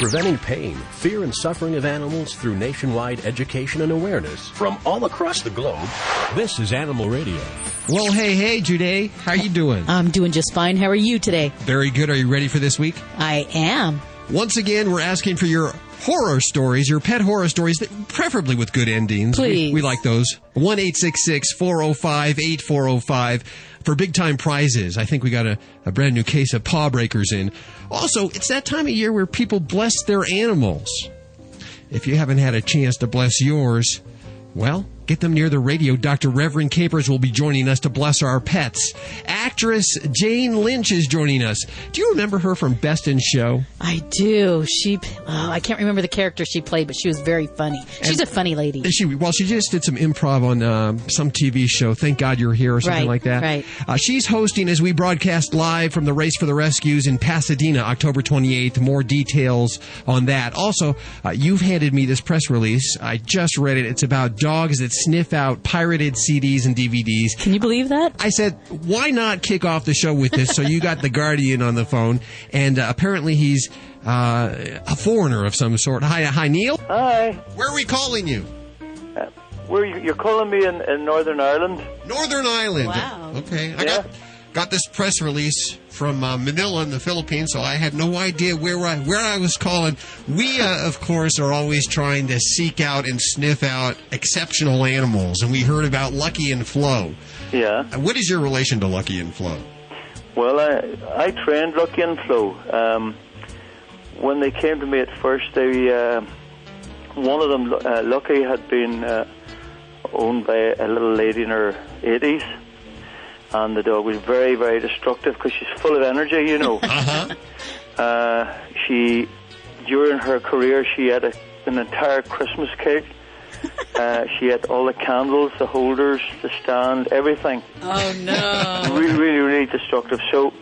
preventing pain, fear, and suffering of animals through nationwide education and awareness from all across the globe. This is Animal Radio. Well, hey, Jude. How you doing? I'm doing just fine. How are you today? Very good. Are you ready for this week? I am. Once again, we're asking for your horror stories, your pet horror stories, preferably with good endings. Please. We like those. 1-866-405-8405 for big-time prizes. I think we got a brand new case of paw breakers in. Also, it's that time of year where people bless their animals. If you haven't had a chance to bless yours, well, get them near the radio. Dr. Reverend Capers will be joining us to bless our pets. Actress Jane Lynch is joining us. Do you remember her from Best in Show? I do. I can't remember the character she played, but she was very funny. She's a funny lady. She just did some improv on some TV show, Thank God You're Here, or something like that. Right. She's hosting as we broadcast live from the Race for the Rescues in Pasadena, October 28th. More details on that. Also, you've handed me this press release. I just read it. It's about dogs that sniff out pirated CDs and DVDs. Can you believe that? I said, why not kick off the show with this? So you got the Guardian on the phone, and apparently he's a foreigner of some sort. Hi, Neil. Hi. Where are we calling you? You're calling me in Northern Ireland? Northern Ireland. Wow. Okay. I got this press release from Manila in the Philippines, so I had no idea where I was calling. We, of course, are always trying to seek out and sniff out exceptional animals, and we heard about Lucky and Flo. Yeah. What is your relation to Lucky and Flo? Well, I trained Lucky and Flo. When they came to me at first, one of them, Lucky, had been owned by a little lady in her 80s. And the dog was very, very destructive because she's full of energy, you know. During her career, she had an entire Christmas cake. She had all the candles, the holders, the stand, everything. Oh, no. Really, really, really destructive. So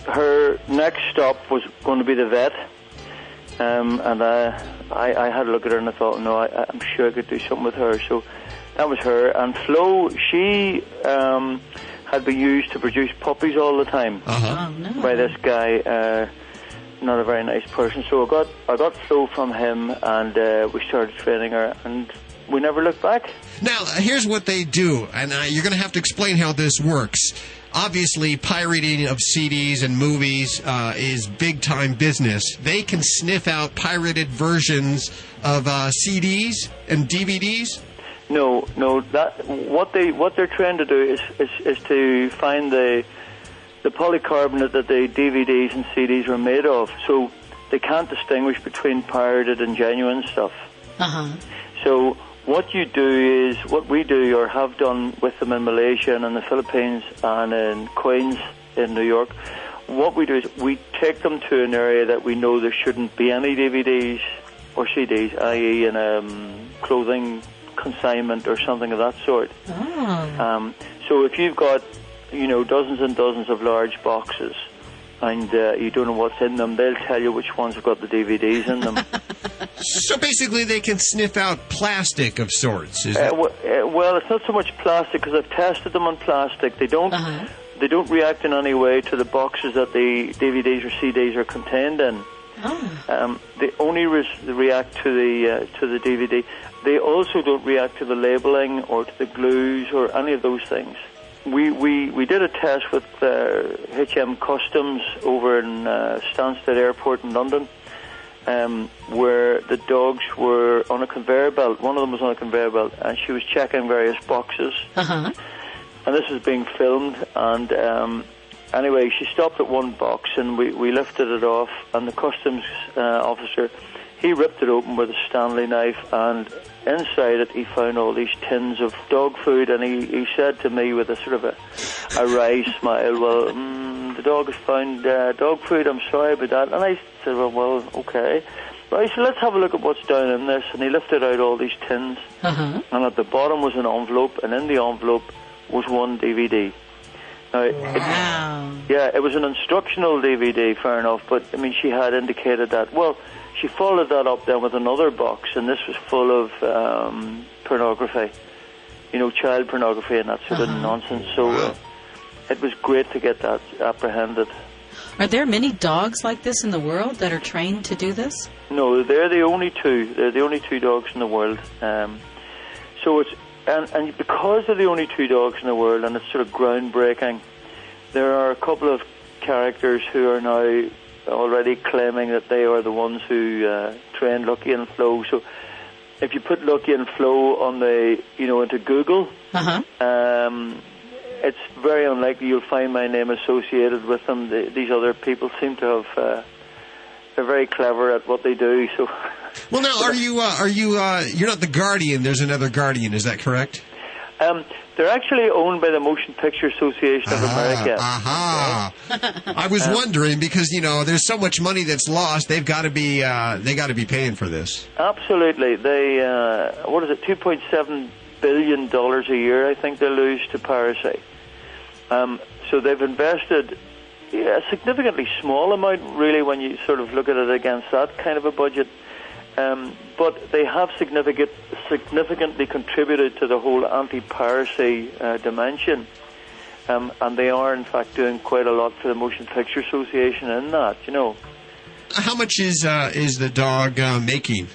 her next stop was going to be the vet. And I had a look at her and I thought, no, I'm sure I could do something with her. So that was her. And Flo, she had been used to produce puppies all the time by this guy, not a very nice person. So I got Flo from him, and we started training her, and we never looked back. Now, here's what they do, and you're going to have to explain how this works. Obviously, pirating of CDs and movies is big-time business. They can sniff out pirated versions of CDs and DVDs? No. What they're trying to do is to find the polycarbonate that the DVDs and CDs were made of. So they can't distinguish between pirated and genuine stuff. So what we do or have done with them in Malaysia and in the Philippines and in Queens in New York, what we do is we take them to an area that we know there shouldn't be any DVDs or CDs, i.e. in a clothing consignment or something of that sort. So if you've got, dozens and dozens of large boxes and you don't know what's in them, they'll tell you which ones have got the DVDs in them. So basically they can sniff out plastic of sorts, is it? Well, it's not so much plastic because I've tested them on plastic. They don't react in any way to the boxes that the DVDs or CDs are contained in. They only react to the DVD. They also don't react to the labeling or to the glues or any of those things. We did a test with HM Customs over in Stansted Airport in London, where the dogs were on a conveyor belt. One of them was on a conveyor belt, and she was checking various boxes. And this was being filmed, and anyway, she stopped at one box, and we lifted it off, and the customs officer, he ripped it open with a Stanley knife, and inside it he found all these tins of dog food, and he said to me with a sort of a wry smile, well, the dog has found dog food, I'm sorry about that. And I said, well, okay. Well, he said, let's have a look at what's down in this, and he lifted out all these tins, and at the bottom was an envelope, and in the envelope was one DVD. Now, it was an instructional DVD, fair enough, but, I mean, she had indicated that. Well, she followed that up then with another box, and this was full of pornography, child pornography and that sort of nonsense. So it was great to get that apprehended. Are there many dogs like this in the world that are trained to do this? No, they're the only two. They're the only two dogs in the world. So it's and because they're the only two dogs in the world, and it's sort of groundbreaking, there are a couple of characters who are now already claiming that they are the ones who trained Lucky and Flo. So if you put Lucky and Flo on into Google, it's very unlikely you'll find my name associated with them. These other people seem to have. They're very clever at what they do. So. Well, now, you're not the Guardian. There's another Guardian. Is that correct? They're actually owned by the Motion Picture Association of America. I was wondering because there's so much money that's lost. They've got to be paying for this. Absolutely. They what is it? $2.7 billion a year. I think they lose to piracy. So they've invested. Yeah, a significantly small amount, really, when you sort of look at it against that kind of a budget. But they have significantly contributed to the whole anti-piracy dimension. And they are, in fact, doing quite a lot for the Motion Picture Association in that, How much is the dog making?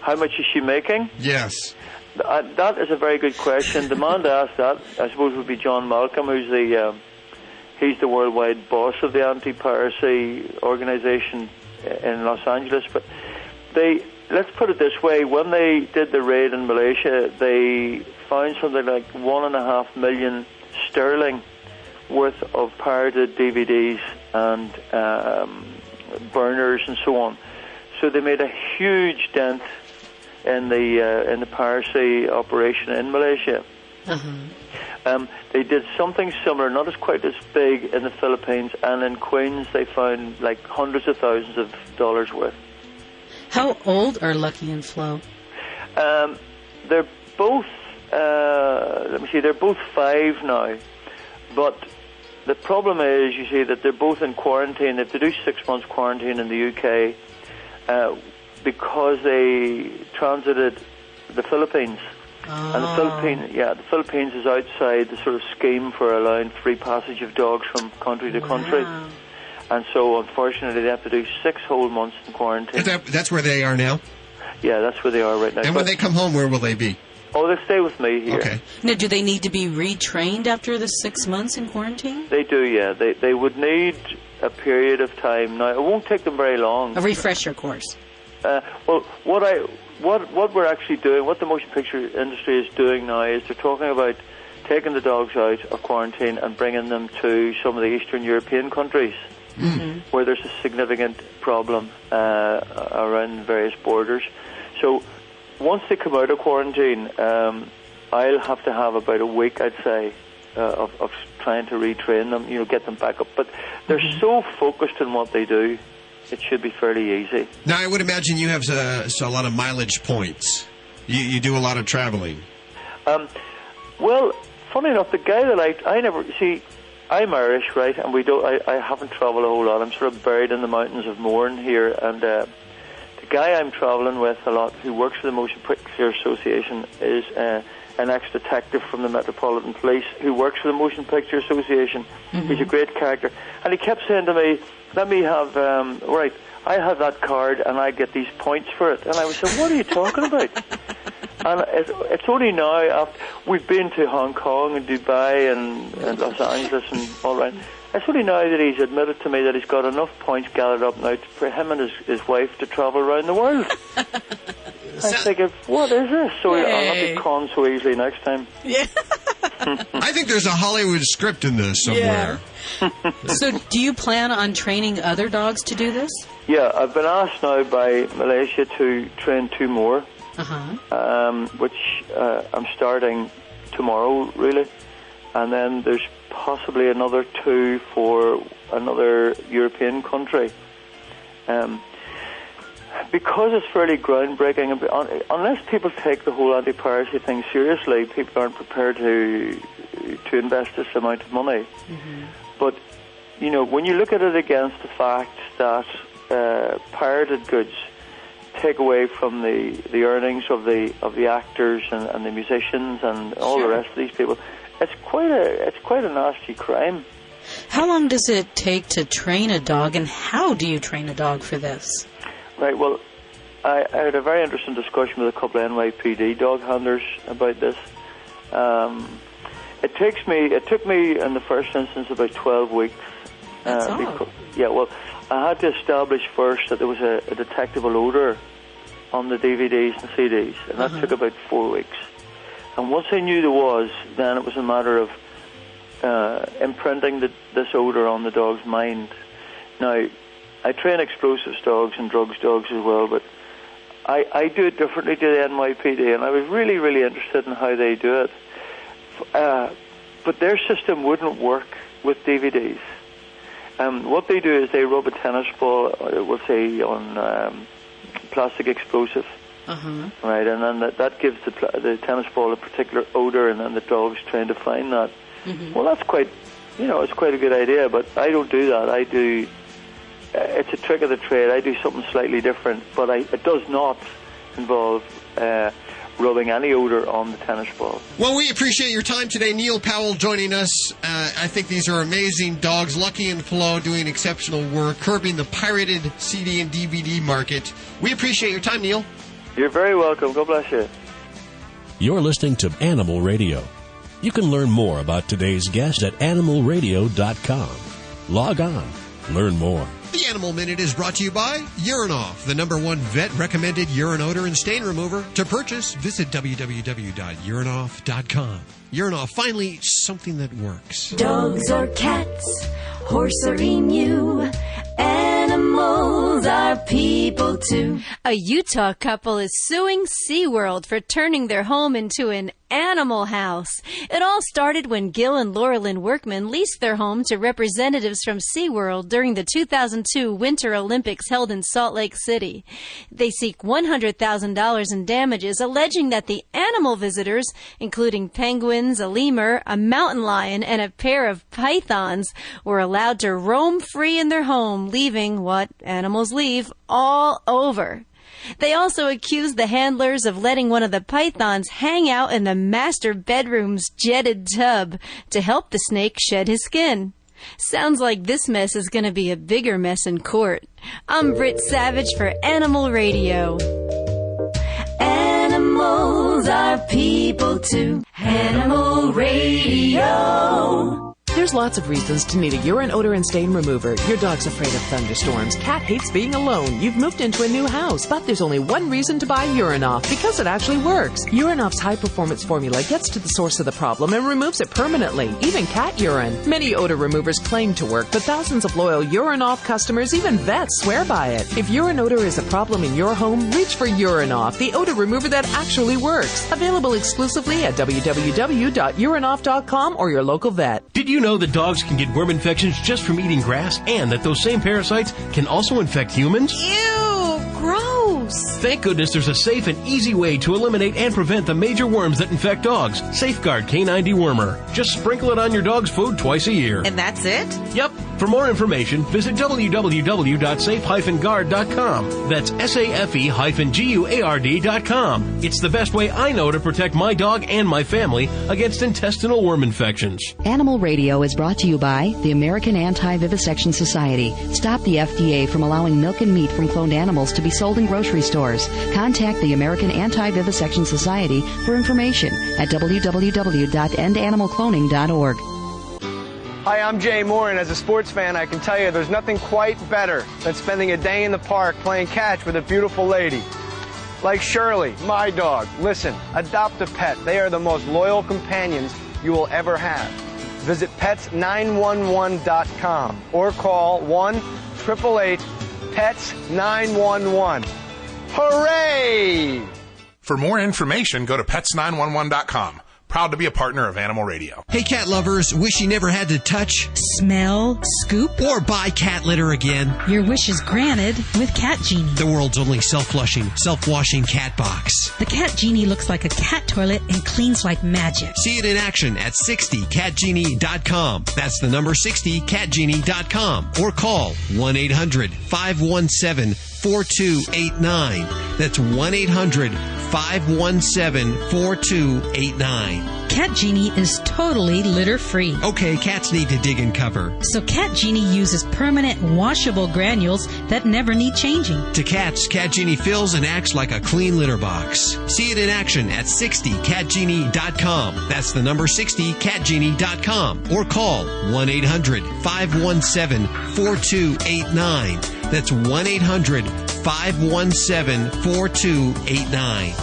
How much is she making? Yes. That is a very good question. The man to ask that, I suppose, would be John Malcolm, who's he's the worldwide boss of the anti-piracy organization in Los Angeles. But let's put it this way, when they did the raid in Malaysia, they found something like 1.5 million sterling worth of pirated DVDs and burners and so on. So they made a huge dent in the piracy operation in Malaysia. They did something similar, not as quite as big, in the Philippines, and in Queens they found like hundreds of thousands of dollars worth. How old are Lucky and Flo? They're both, they're both 5 now, but the problem is, you see, that they're both in quarantine. They have to do 6 months quarantine in the UK because they transited the Philippines. And the Philippines is outside the sort of scheme for allowing free passage of dogs from country to country. And so, unfortunately, they have to do 6 whole months in quarantine. That's where they are now? Yeah, that's where they are right now. And when they come home, where will they be? Oh, they'll stay with me here. Okay. Now, do they need to be retrained after the 6 months in quarantine? They do, yeah. They would need a period of time. Now, it won't take them very long. A refresher course. Well, what we're actually doing, what the motion picture industry is doing now, is they're talking about taking the dogs out of quarantine and bringing them to some of the Eastern European countries where there's a significant problem around various borders. So once they come out of quarantine, I'll have to have about a week, I'd say, of trying to retrain them, get them back up. But they're so focused on what they do, it should be fairly easy. Now, I would imagine you have a lot of mileage points. You do a lot of traveling. Well, funny enough, the guy that I never see, I'm Irish, right? And I haven't traveled a whole lot. I'm sort of buried in the mountains of Mourne here, and the guy I'm traveling with a lot, who works for the Motion Picture Association, is an ex-detective from the Metropolitan Police who works for the Motion Picture Association. He's a great character, and he kept saying to me, let me have, I have that card and I get these points for it. And I was saying, what are you talking about? And it's only now, after we've been to Hong Kong and Dubai and Los Angeles and all around, it's only now that he's admitted to me that he's got enough points gathered up now for him and his wife to travel around the world. I was thinking, what is this? So I'll not be conned so easily next time. Yeah. I think there's a Hollywood script in this somewhere. Yeah. So do you plan on training other dogs to do this? Yeah, I've been asked now by Malaysia to train 2 more, which I'm starting tomorrow, really. And then there's possibly another 2 for another European country. Because it's fairly groundbreaking, unless people take the whole anti-piracy thing seriously, people aren't prepared to invest this amount of money. But, when you look at it against the fact that pirated goods take away from the earnings of the actors and the musicians and all the rest of these people, it's quite a nasty crime. How long does it take to train a dog, and how do you train a dog for this? Right, well, I had a very interesting discussion with a couple of NYPD dog handlers about this. It took me in the first instance about 12 weeks. That's all. Yeah, well, I had to establish first that there was a detectable odor on the DVDs and CDs, and that took about 4 weeks. And once I knew there was, then it was a matter of imprinting this odor on the dog's mind. Now, I train explosives dogs and drugs dogs as well, but I do it differently to the NYPD, and I was really, really interested in how they do it. But their system wouldn't work with DVDs. What they do is they rub a tennis ball, we'll say, on plastic explosive, right, and then that gives the tennis ball a particular odor, and then the dog's trying to find that. Well, that's quite, it's quite a good idea, but I don't do that. It's a trick of the trade. I do something slightly different, but it does not involve rubbing any odor on the tennis ball. Well, we appreciate your time today. Neil Powell joining us. I think these are amazing dogs. Lucky and Flo doing exceptional work, curbing the pirated CD and DVD market. We appreciate your time, Neil. You're very welcome. God bless you. You're listening to Animal Radio. You can learn more about today's guest at animalradio.com. Log on. Learn more. The Animal Minute is brought to you by Urinoff, the #1 vet-recommended urine odor and stain remover. To purchase, visit www.urinoff.com. Urinoff, finally, something that works. Dogs or cats, horse or emu, animals are people too. A Utah couple is suing SeaWorld for turning their home into an animal house. It all started when Gil and Laurelyn Workman leased their home to representatives from SeaWorld during the 2002 Winter Olympics held in Salt Lake City. They seek $100,000 in damages, alleging that the animal visitors, including penguins, a lemur, a mountain lion, and a pair of pythons, were allowed to roam free in their home, leaving what animals leave all over. They also accused the handlers of letting one of the pythons hang out in the master bedroom's jetted tub to help the snake shed his skin. Sounds like this mess is going to be a bigger mess in court. I'm Britt Savage for Animal Radio. Animals are people too. Animal Radio. There's lots of reasons to need a urine odor and stain remover. Your dog's afraid of thunderstorms. Cat hates being alone. You've moved into a new house, but there's only one reason to buy Urinoff, because it actually works. Urinoff's high-performance formula gets to the source of the problem and removes it permanently, even cat urine. Many odor removers claim to work, but thousands of loyal Urinoff customers, even vets, swear by it. If urine odor is a problem in your home, reach for Urinoff, the odor remover that actually works. Available exclusively at www.urinoff.com or your local vet. Did you know that dogs can get worm infections just from eating grass, and that those same parasites can also infect humans? Ew, gross. Thank goodness there's a safe and easy way to eliminate and prevent the major worms that infect dogs. Safeguard K9 Dewormer. Just sprinkle it on your dog's food twice a year. And that's it? Yep. For more information, visit www.safe-guard.com. That's SAFE-GUARD.com. It's the best way I know to protect my dog and my family against intestinal worm infections. Animal Radio is brought to you by the American Anti-Vivisection Society. Stop the FDA from allowing milk and meat from cloned animals to be sold in grocery stores. Contact the American Anti-Vivisection Society for information at www.endanimalcloning.org. Hi, I'm Jay Moore, and as a sports fan, I can tell you there's nothing quite better than spending a day in the park playing catch with a beautiful lady. Like Shirley, my dog. Listen, adopt a pet. They are the most loyal companions you will ever have. Visit pets911.com or call 1-888-PETS-911. Hooray! For more information, go to pets911.com. Proud to be a partner of Animal Radio. Hey, cat lovers, wish you never had to touch, smell, scoop, or buy cat litter again? Your wish is granted with Cat Genie, the world's only self-flushing, self-washing cat box. The Cat Genie looks like a cat toilet and cleans like magic. See it in action at 60catgenie.com. That's the number 60catgenie.com. Or call 1-800-517-4289. That's 1-800-517-4289. 800-517-4289. Cat Genie is totally litter-free. Okay, cats need to dig in cover. So Cat Genie uses permanent washable granules that never need changing. To cats, Cat Genie fills and acts like a clean litter box. See it in action at 60catgenie.com. That's the number 60catgenie.com. Or call 1-800-517-4289. That's 1-800-517-4289.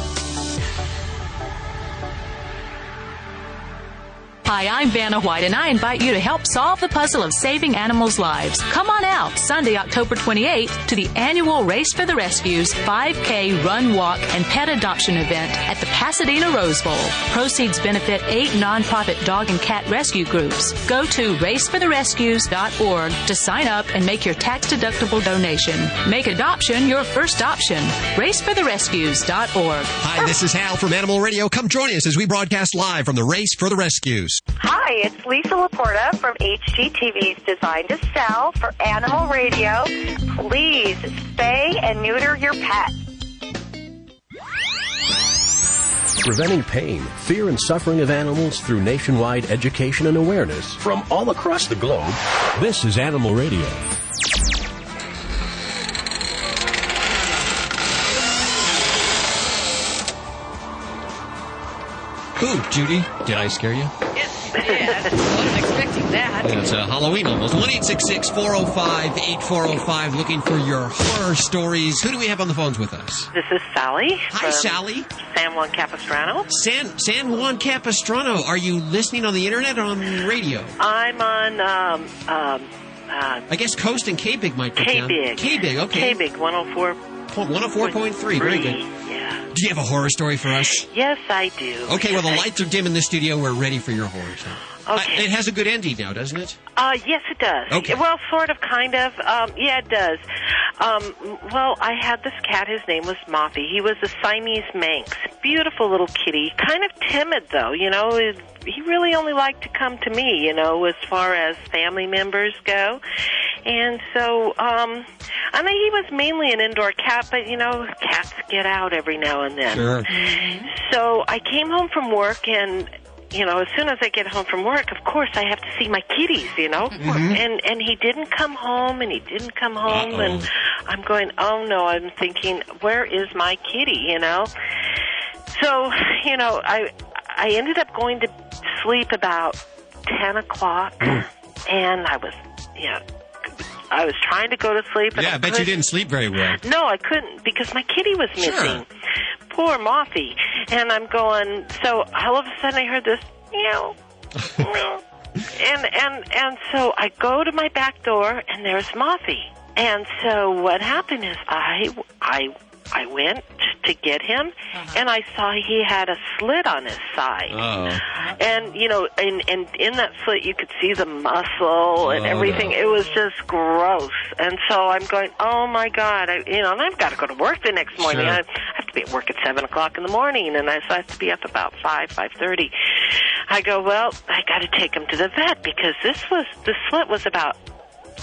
Hi, I'm Vanna White, and I invite you to help solve the puzzle of saving animals' lives. Come on out Sunday, October 28th, to the annual Race for the Rescues 5K Run, Walk, and Pet Adoption event at the Pasadena Rose Bowl. Proceeds benefit 8 nonprofit dog and cat rescue groups. Go to racefortherescues.org to sign up and make your tax-deductible donation. Make adoption your first option. Racefortherescues.org. Hi, this is Hal from Animal Radio. Come join us as we broadcast live from the Race for the Rescues. Hi, it's Lisa Laporta from HGTV's Design to Sell for Animal Radio. Please spay and neuter your pet. Preventing pain, fear, and suffering of animals through nationwide education and awareness from all across the globe. This is Animal Radio. Ooh, Judy, did I scare you? Yes, you did. I wasn't expecting that. It's Halloween almost. 1-866-405-8405, looking for your horror stories. Who do we have on the phones with us? This is Sally. Hi, Sally. San Juan Capistrano. San Juan Capistrano. Are you listening on the internet or on radio? I'm on, I guess Coast and K-Big might be down. K-Big. K-Big, okay. K-Big, 104.3. Very good. Yeah. Do you have a horror story for us? Yes, I do. Okay, well, the lights are dim in the studio. We're ready for your horror story. Okay. It has a good ending now, doesn't it? Yes, it does. Okay. Well, sort of, kind of. Yeah, it does. Well, I had this cat. His name was Moppy. He was a Siamese Manx. Beautiful little kitty. Kind of timid, though. You know, he really only liked to come to me, you know, as far as family members go. And so, I mean, he was mainly an indoor cat, but, you know, cats get out every now and then. Sure. So I came home from work, and you know, as soon as I get home from work, of course, I have to see my kitties, you know. And he didn't come home, and and I'm going, oh, no, I'm thinking, where is my kitty, you know? So, you know, I ended up going to sleep about 10 o'clock, and I was, you know, I was trying to go to sleep. Yeah, I bet you didn't sleep very well. No, I couldn't, because my kitty was missing. Sure. Poor Moffy. And I'm going, so all of a sudden I heard this, meow, meow. And so I go to my back door, and there's Moffy. And so what happened is I went to get him, and I saw he had a slit on his side. And, you know, and in that slit you could see the muscle and everything. No. It was just gross. And so I'm going, oh, my God. And I've got to go to work the next morning. Sure. I have to be at work at 7 o'clock in the morning, and so I have to be up about 5:30. I go, well, I got to take him to the vet, because the slit was about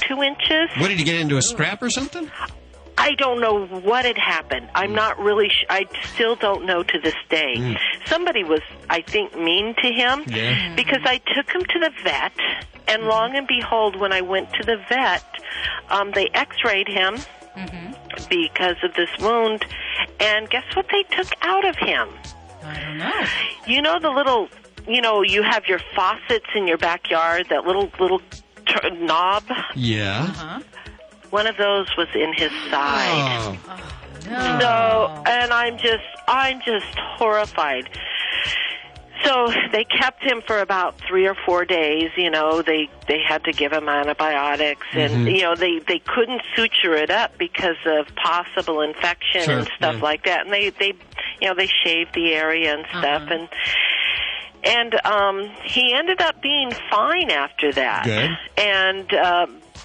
2 inches. What, did you get into a scrap or something? I don't know what had happened. I'm not really I still don't know to this day. Somebody was, I think, mean to him, because I took him to the vet, and long and behold, when I went to the vet, they x-rayed him because of this wound, and guess what they took out of him? I don't know. You know the little, you have your faucets in your backyard, that little knob? Yeah. One of those was in his side. Oh, no. So, and I'm just horrified. So they kept him for about 3 or 4 days. You know, they had to give him antibiotics, and they couldn't suture it up because of possible infection and stuff like that. And they shaved the area and stuff, and he ended up being fine after that. Good. And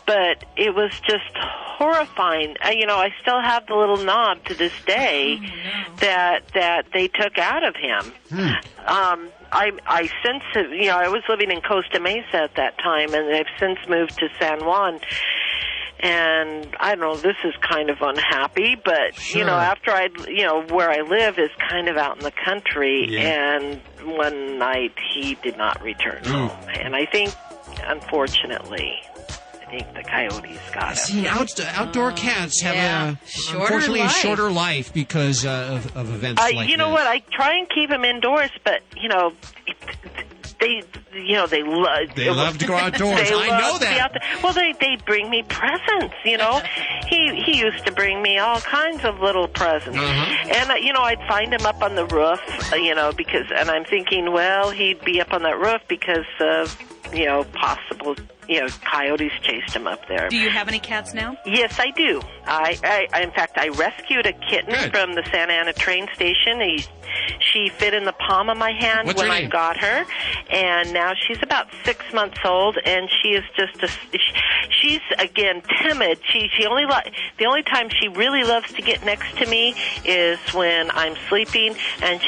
but it was just horrifying. I still have the little knob to this day that they took out of him. I since, I was living in Costa Mesa at that time, and I've since moved to San Juan. And I don't know, this is kind of unhappy, but, Sure. you know, after where I live is kind of out in the country, and one night he did not return home. And I think, unfortunately, the coyotes got him. See, outdoor cats have unfortunately a shorter life because of events like this. You know what? I try and keep them indoors, but, you know, they love to go outdoors. I know that. Well, they bring me presents, you know. He used to bring me all kinds of little presents. And, you know, I'd find him up on the roof, you know, and I'm thinking, well, he'd be up on that roof because of, you know, possible, you know, coyotes chased him up there. Do you have any cats now? Yes, I do. In fact, I rescued a kitten from the Santa Ana train station. She fit in the palm of my hand when I got her, and now she's about 6 months old, and she is just she's again timid. The only time she really loves to get next to me is when I'm sleeping, and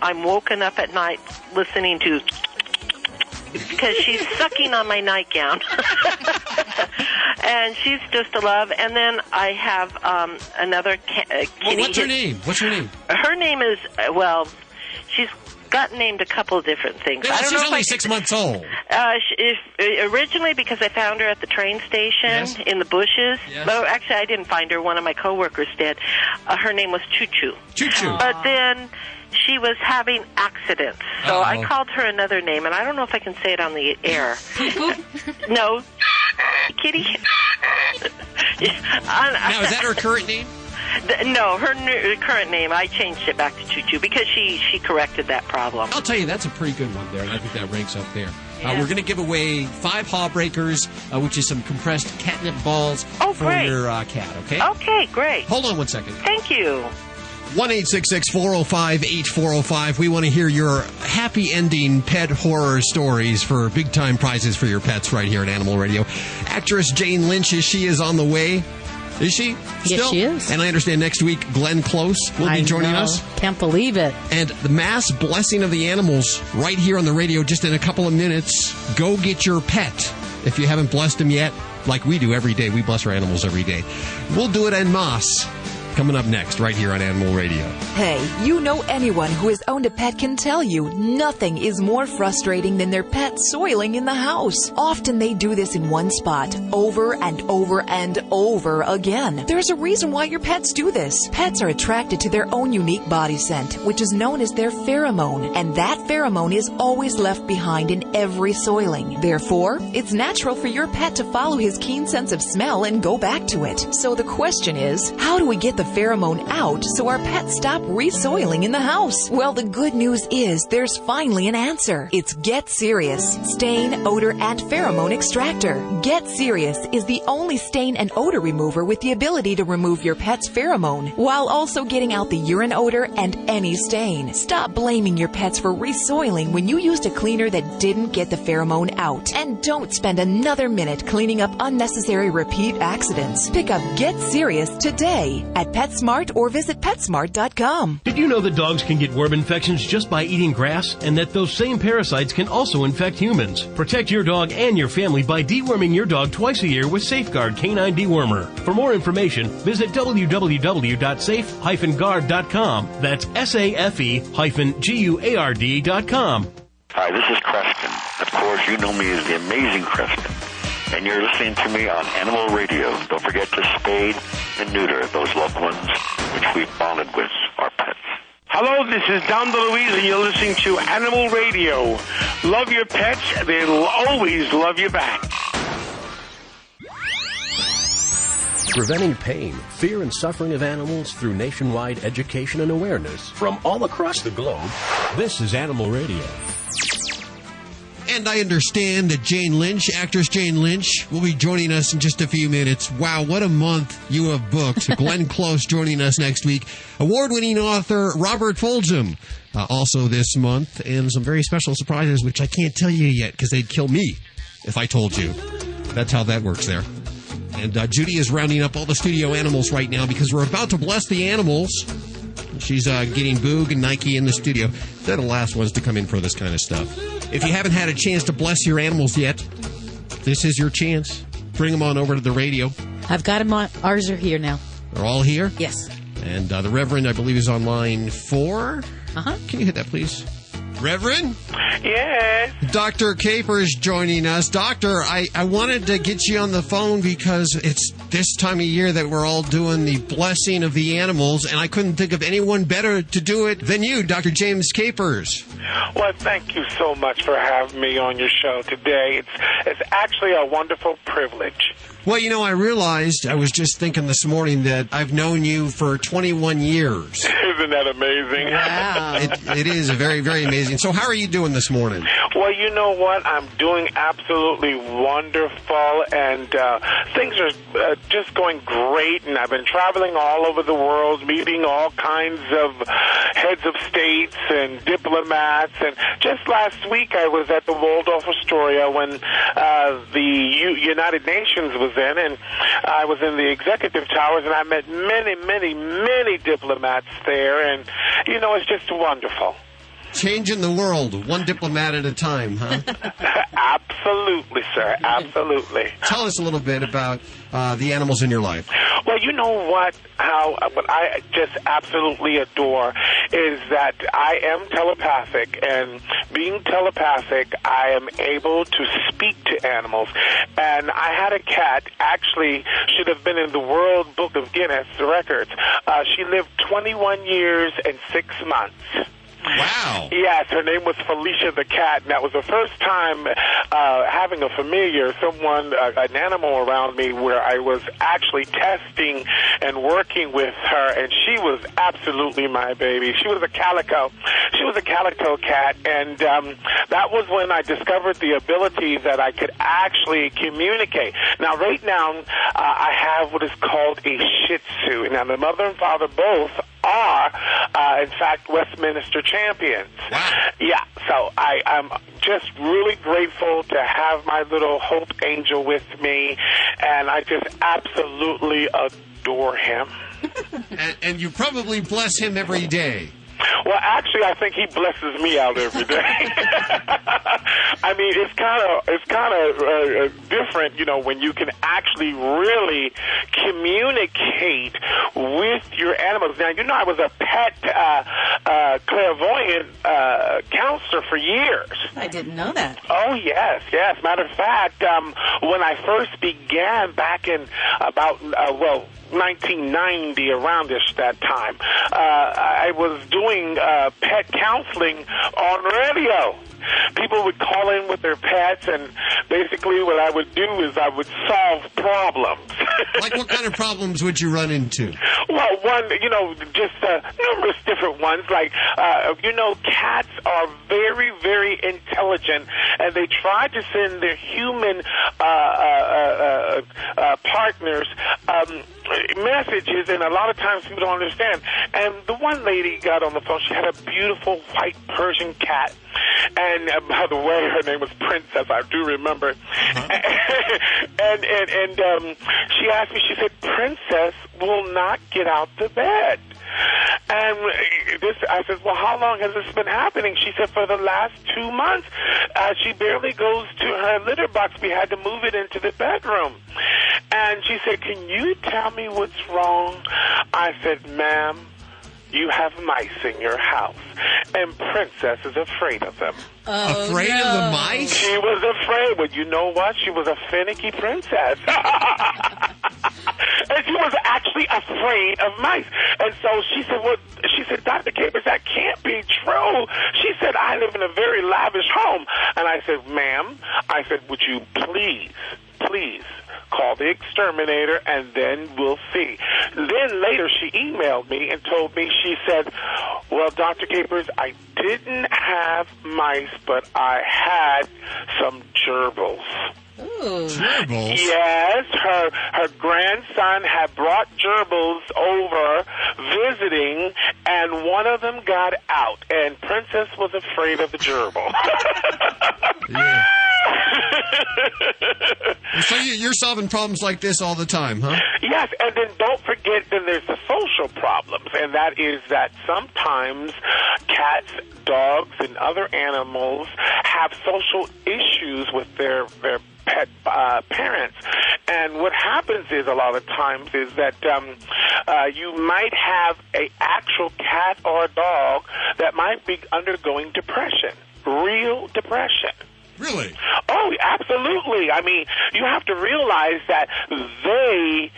I'm woken up at night listening to, because she's sucking on my nightgown. And she's just a love. And then I have another kitty. What's her name? Her name is, she's gotten named a couple of different things. Yeah, she's only 6 months old. Originally, because I found her at the train station in the bushes. Yes. Well, actually, I didn't find her. One of my coworkers did. Her name was Choo Choo. Choo Choo. But then she was having accidents, so I called her another name, and I don't know if I can say it on the air. No. Kitty. Now, is that her current name? No, her current name, I changed it back to Choo Choo because she corrected that problem. I'll tell you, that's a pretty good one there, and I think that ranks up there. Yeah. We're going to give away 5 Paw Breakers, which is some compressed catnip balls for your cat, okay? Okay, great. Hold on one second. Thank you. 1-866-405-8405. We want to hear your happy ending pet horror stories for big time prizes for your pets right here at Animal Radio. Actress Jane Lynch, she is on the way. Is she? Yes, Still? she is. And I understand next week Glenn Close will be joining us. Can't believe it. And the mass blessing of the animals right here on the radio just in a couple of minutes. Go get your pet. If you haven't blessed them yet, like we do every day. We bless our animals every day. We'll do it en masse. Coming up next, right here on Animal Radio. Hey, you know anyone who has owned a pet can tell you nothing is more frustrating than their pet soiling in the house. Often they do this in one spot, over and over and over again. There's a reason why your pets do this. Pets are attracted to their own unique body scent, which is known as their pheromone, and that pheromone is always left behind in every soiling. Therefore, it's natural for your pet to follow his keen sense of smell and go back to it. So the question is, how do we get the pheromone out so our pets stop resoiling in the house? Well, the good news is there's finally an answer. It's Get Serious Stain, Odor, and Pheromone Extractor. Get Serious is the only stain and odor remover with the ability to remove your pet's pheromone while also getting out the urine odor and any stain. Stop blaming your pets for resoiling when you used a cleaner that didn't get the pheromone out. And don't spend another minute cleaning up unnecessary repeat accidents. Pick up Get Serious today at PetSmart or visit PetSmart.com. Did you know that dogs can get worm infections just by eating grass, and that those same parasites can also infect humans? Protect your dog and your family by deworming your dog twice a year with Safeguard Canine Dewormer. For more information, visit www.safe-guard.com. That's SAFE-GUARD.com. Hi, this is Creston. Of course, you know me as the amazing Creston. And you're listening to me on Animal Radio. Don't forget to spade and neuter those loved ones which we've bonded with, our pets. Hello, this is Don DeLuise, and you're listening to Animal Radio. Love your pets. They'll always love you back. Preventing pain, fear, and suffering of animals through nationwide education and awareness from all across the globe. This is Animal Radio. And I understand that Jane Lynch, actress Jane Lynch, will be joining us in just a few minutes. Wow, what a month you have booked. Glenn Close joining us next week. Award-winning author Robert Fulghum also this month. And some very special surprises, which I can't tell you yet because they'd kill me if I told you. That's how that works there. And Judy is rounding up all the studio animals right now because we're about to bless the animals. She's getting Boog and Nike in the studio. They're the last ones to come in for this kind of stuff. If you haven't had a chance to bless your animals yet, this is your chance. bring them on over to the radio. I've got them on. Ours are here now. They're all here? Yes. And the Reverend, I believe, is on line 4. Uh-huh. Can you hit that, please? Reverend? Yes. Dr. Capers joining us. Doctor, I wanted to get you on the phone because it's this time of year that we're all doing the blessing of the animals, and I couldn't think of anyone better to do it than you, Dr. James Capers. Well, thank you so much for having me on your show today. It's actually a wonderful privilege. Well, you know, I realized, I was just thinking this morning that I've known you for 21 years. Isn't that amazing? Wow. It is very, very amazing. So how are you doing this morning? Well, you know what? I'm doing absolutely wonderful, and things are just going great, and I've been traveling all over the world, meeting all kinds of heads of states and diplomats, and just last week I was at the Waldorf Astoria when the United Nations was in, and I was in the executive towers, and I met many, many, many diplomats there, and, you know, it's just wonderful. Changing the world, one diplomat at a time, huh? Absolutely, sir. Absolutely. Tell us a little bit about the animals in your life. Well, you know what I just absolutely adore is that I am telepathic, and being telepathic, I am able to speak to animals. And I had a cat, actually should have been in the World Book of Guinness Records. She lived 21 years and 6 months. Wow. Yes, her name was Felicia the cat, and that was the first time having a familiar, someone, an animal around me where I was actually testing and working with her, and she was absolutely my baby. She was a calico. She was a calico cat, and that was when I discovered the ability that I could actually communicate. Now, right now, I have what is called a Shih Tzu. Now, the mother and father both are, in fact, Westminster champions. Wow. Yeah, so I'm just really grateful to have my little Hope Angel with me, and I just absolutely adore him. And you probably bless him every day. Well, actually, I think he blesses me out every day. I mean, it's kind of different, you know, when you can actually really communicate with your animals. Now, you know, I was a pet clairvoyant counselor for years. I didn't know that. Oh, yes. Matter of fact, when I first began back in about, 1990, around-ish that time, I was doing pet counseling on radio. People would call in with their pets, and basically what I would do is I would solve problems. Like what kind of problems would you run into? Well, just numerous different ones. Like, cats are very, very intelligent, and they try to send their human partners messages, and a lot of times people don't understand. And the one lady got on the phone. She had a beautiful white Persian cat, and by the way, her name was Princess. I do remember. And she asked me. She said, "Princess will not get out to bed." And I said, "Well, how long has this been happening?" She said, "For the last 2 months. She barely goes to her litter box. We had to move it into the bedroom." And she said, "Can you tell me what's wrong?" I said, "Ma'am, you have mice in your house, and Princess is afraid of them." Oh, afraid of the mice? She was afraid. Well, you know what? She was a finicky princess. And she was actually afraid of mice. And so she said, "Dr. Capers, that can't be true." She said, "I live in a very lavish home." And I said, "Ma'am," I said, "would you please call the exterminator, and then we'll see." Then later she emailed me and told me, she said, "Well, Dr. Capers, I didn't have mice, but I had some gerbils." Ooh. Gerbils? Yes, her grandson had brought gerbils over visiting, and one of them got out, and Princess was afraid of the gerbil. Yeah. So you're solving problems like this all the time, huh? Yes, and then don't forget then there's the social problems, and that is that sometimes cats, dogs, and other animals have social issues with their pet parents. And what happens is a lot of times is that you might have an actual cat or a dog that might be undergoing depression, real depression. Really? Oh, absolutely. I mean, you have to realize that they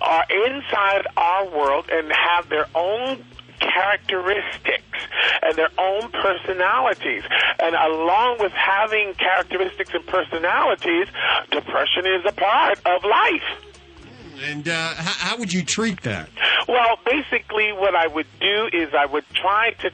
are inside our world and have their own characteristics and their own personalities. And along with having characteristics and personalities, depression is a part of life. And how would you treat that? Well, basically what I would do is I would try to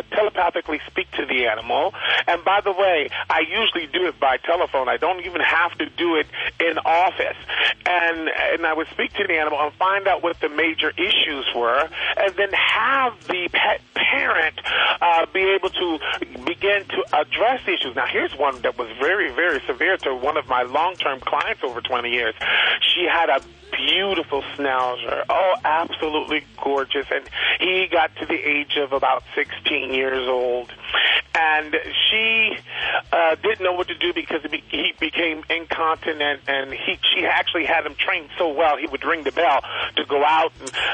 telepathically speak to the animal. And by the way, I usually do it by telephone. I don't even have to do it in office. And I would speak to the animal and find out what the major issues were, and then have the pet parent be able to begin to address issues. Now, here's one that was very, very severe to one of my long-term clients over 20 years. She had a beautiful schnauzer. Oh, absolutely gorgeous. And he got to the age of about 16 years old. And she didn't know what to do because he became incontinent, and she actually had him trained so well he would ring the bell to go out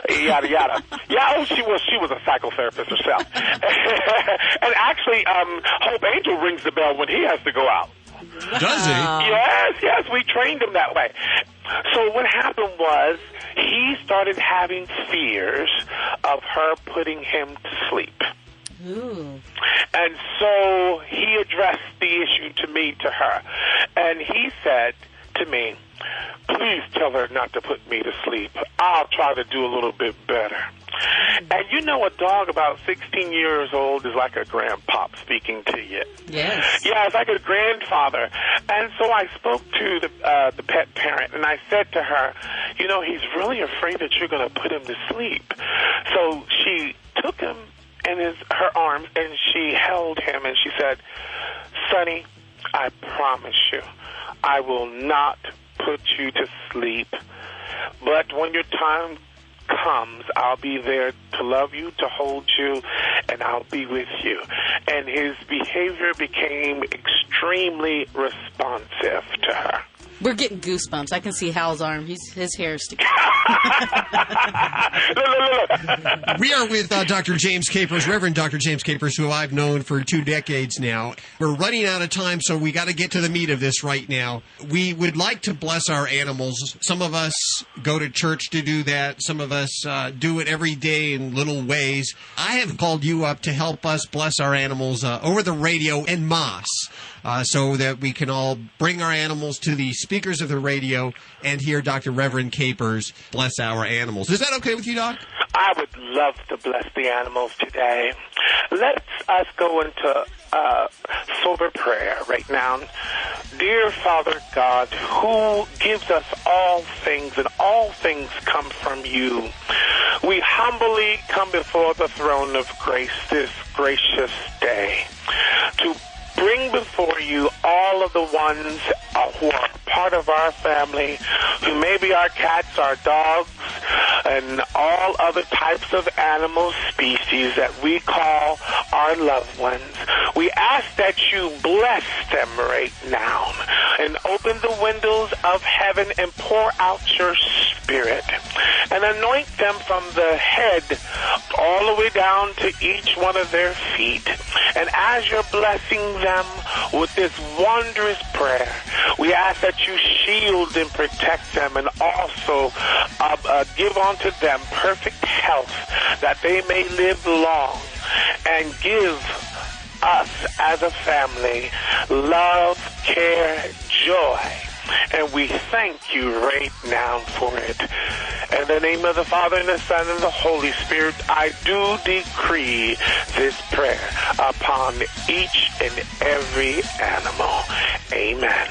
and yada yada. Yeah, she was a psychotherapist herself. And actually, Hope Angel rings the bell when he has to go out. Does he? Yes, we trained him that way. So what happened was he started having fears of her putting him to sleep. Ooh. And so he addressed the issue to her. And he said to me, please tell her not to put me to sleep. I'll try to do a little bit better. And you know, a dog about 16 years old is like a grandpop speaking to you. Yes. Yeah, it's like a grandfather. And so I spoke to the pet parent, and I said to her, you know, he's really afraid that you're going to put him to sleep. So she took him in her arms, and she held him, and she said, Sonny, I promise you, I will not put you to sleep. But when your time comes, I'll be there to love you, to hold you, and I'll be with you. And his behavior became extremely responsive to her. We're getting goosebumps. I can see Hal's arm. His hair is sticking. We are with Dr. James Capers, Reverend Dr. James Capers, who I've known for 2 decades now. We're running out of time, so we got to get to the meat of this right now. We would like to bless our animals. Some of us go to church to do that. Some of us do it every day in little ways. I have called you up to help us bless our animals over the radio en masse. So that we can all bring our animals to the speakers of the radio and hear Dr. Reverend Capers bless our animals. Is that okay with you, Doc? I would love to bless the animals today. Let us go into sober prayer right now. Dear Father God, who gives us all things, and all things come from you, we humbly come before the throne of grace this gracious day to bring before you all of the ones who are part of our family, who may be our cats, our dogs, and all other types of animal species that we call our loved ones. We ask that you bless them right now and open the windows of heaven and pour out your spirit and anoint them from the head all the way down to each one of their feet. And as you're blessing them with this wondrous prayer, we ask that you shield and protect them, and also give unto them perfect health, that they may live long, and give us as a family love, care, joy. And we thank you right now for it. In the name of the Father, and the Son, and the Holy Spirit, I do decree this prayer upon each and every animal. Amen.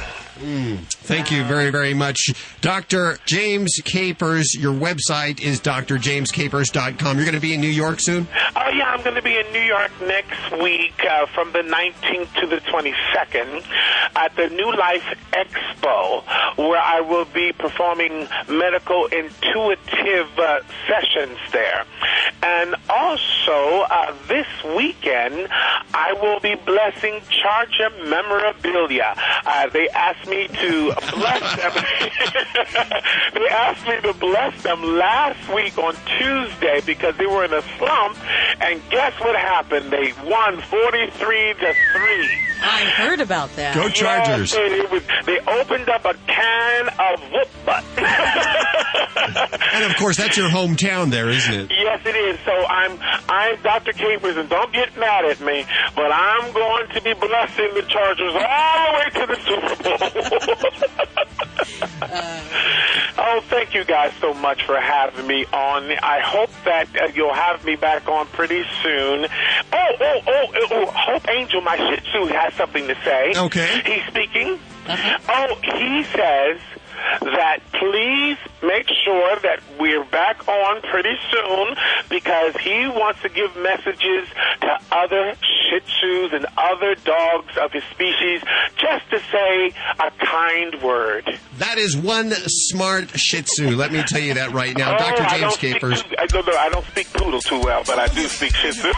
Thank you very, very much. Dr. James Capers, your website is drjamescapers.com. You're going to be in New York soon? Oh, yeah, I'm going to be in New York next week from the 19th to the 22nd at the New Life Expo, where I will be performing medical intuitive sessions there. And also, this weekend, I will be blessing Charger memorabilia. They asked me to bless them. They asked me to bless them last week on Tuesday because they were in a slump, and guess what happened? They won 43-3. I heard about that. Go Chargers. Yes, they opened up a can of whoop butt. And of course, that's your hometown there, isn't it? Yes, it is. So I'm Dr. Capers, and don't get mad at me, but I'm going to be blessing the Chargers all the way to the Super Bowl. Oh, thank you guys so much for having me on. I hope that you'll have me back on pretty soon. Oh, Hope Angel, my Shih Tzu, has something to say. Okay. He's speaking. Oh, he says that please make sure that we're back on pretty soon because he wants to give messages to other Shih Tzus and other dogs of his species just to say a kind word. That is one smart Shih Tzu. Let me tell you that right now. Dr. James Capers. I don't speak poodle too well, but I do speak Shih Tzu.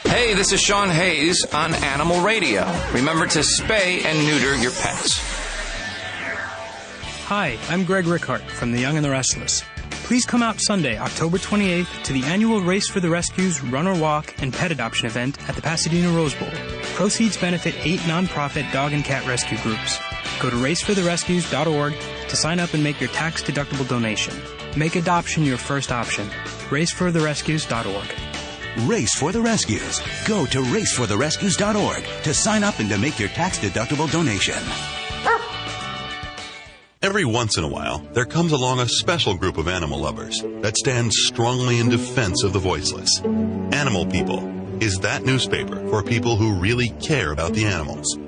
Hey, this is Sean Hayes on Animal Radio. Remember to spay and neuter your pets. Hi, I'm Greg Rickhart from The Young and the Restless. Please come out Sunday, October 28th, to the annual Race for the Rescues Run or Walk and Pet Adoption event at the Pasadena Rose Bowl. Proceeds benefit 8 nonprofit dog and cat rescue groups. Go to racefortherescues.org to sign up and make your tax-deductible donation. Make adoption your first option. racefortherescues.org. Race for the Rescues. Go to racefortherescues.org to sign up and to make your tax-deductible donation. Every once in a while, there comes along a special group of animal lovers that stands strongly in defense of the voiceless. Animal People is that newspaper for people who really care about the animals.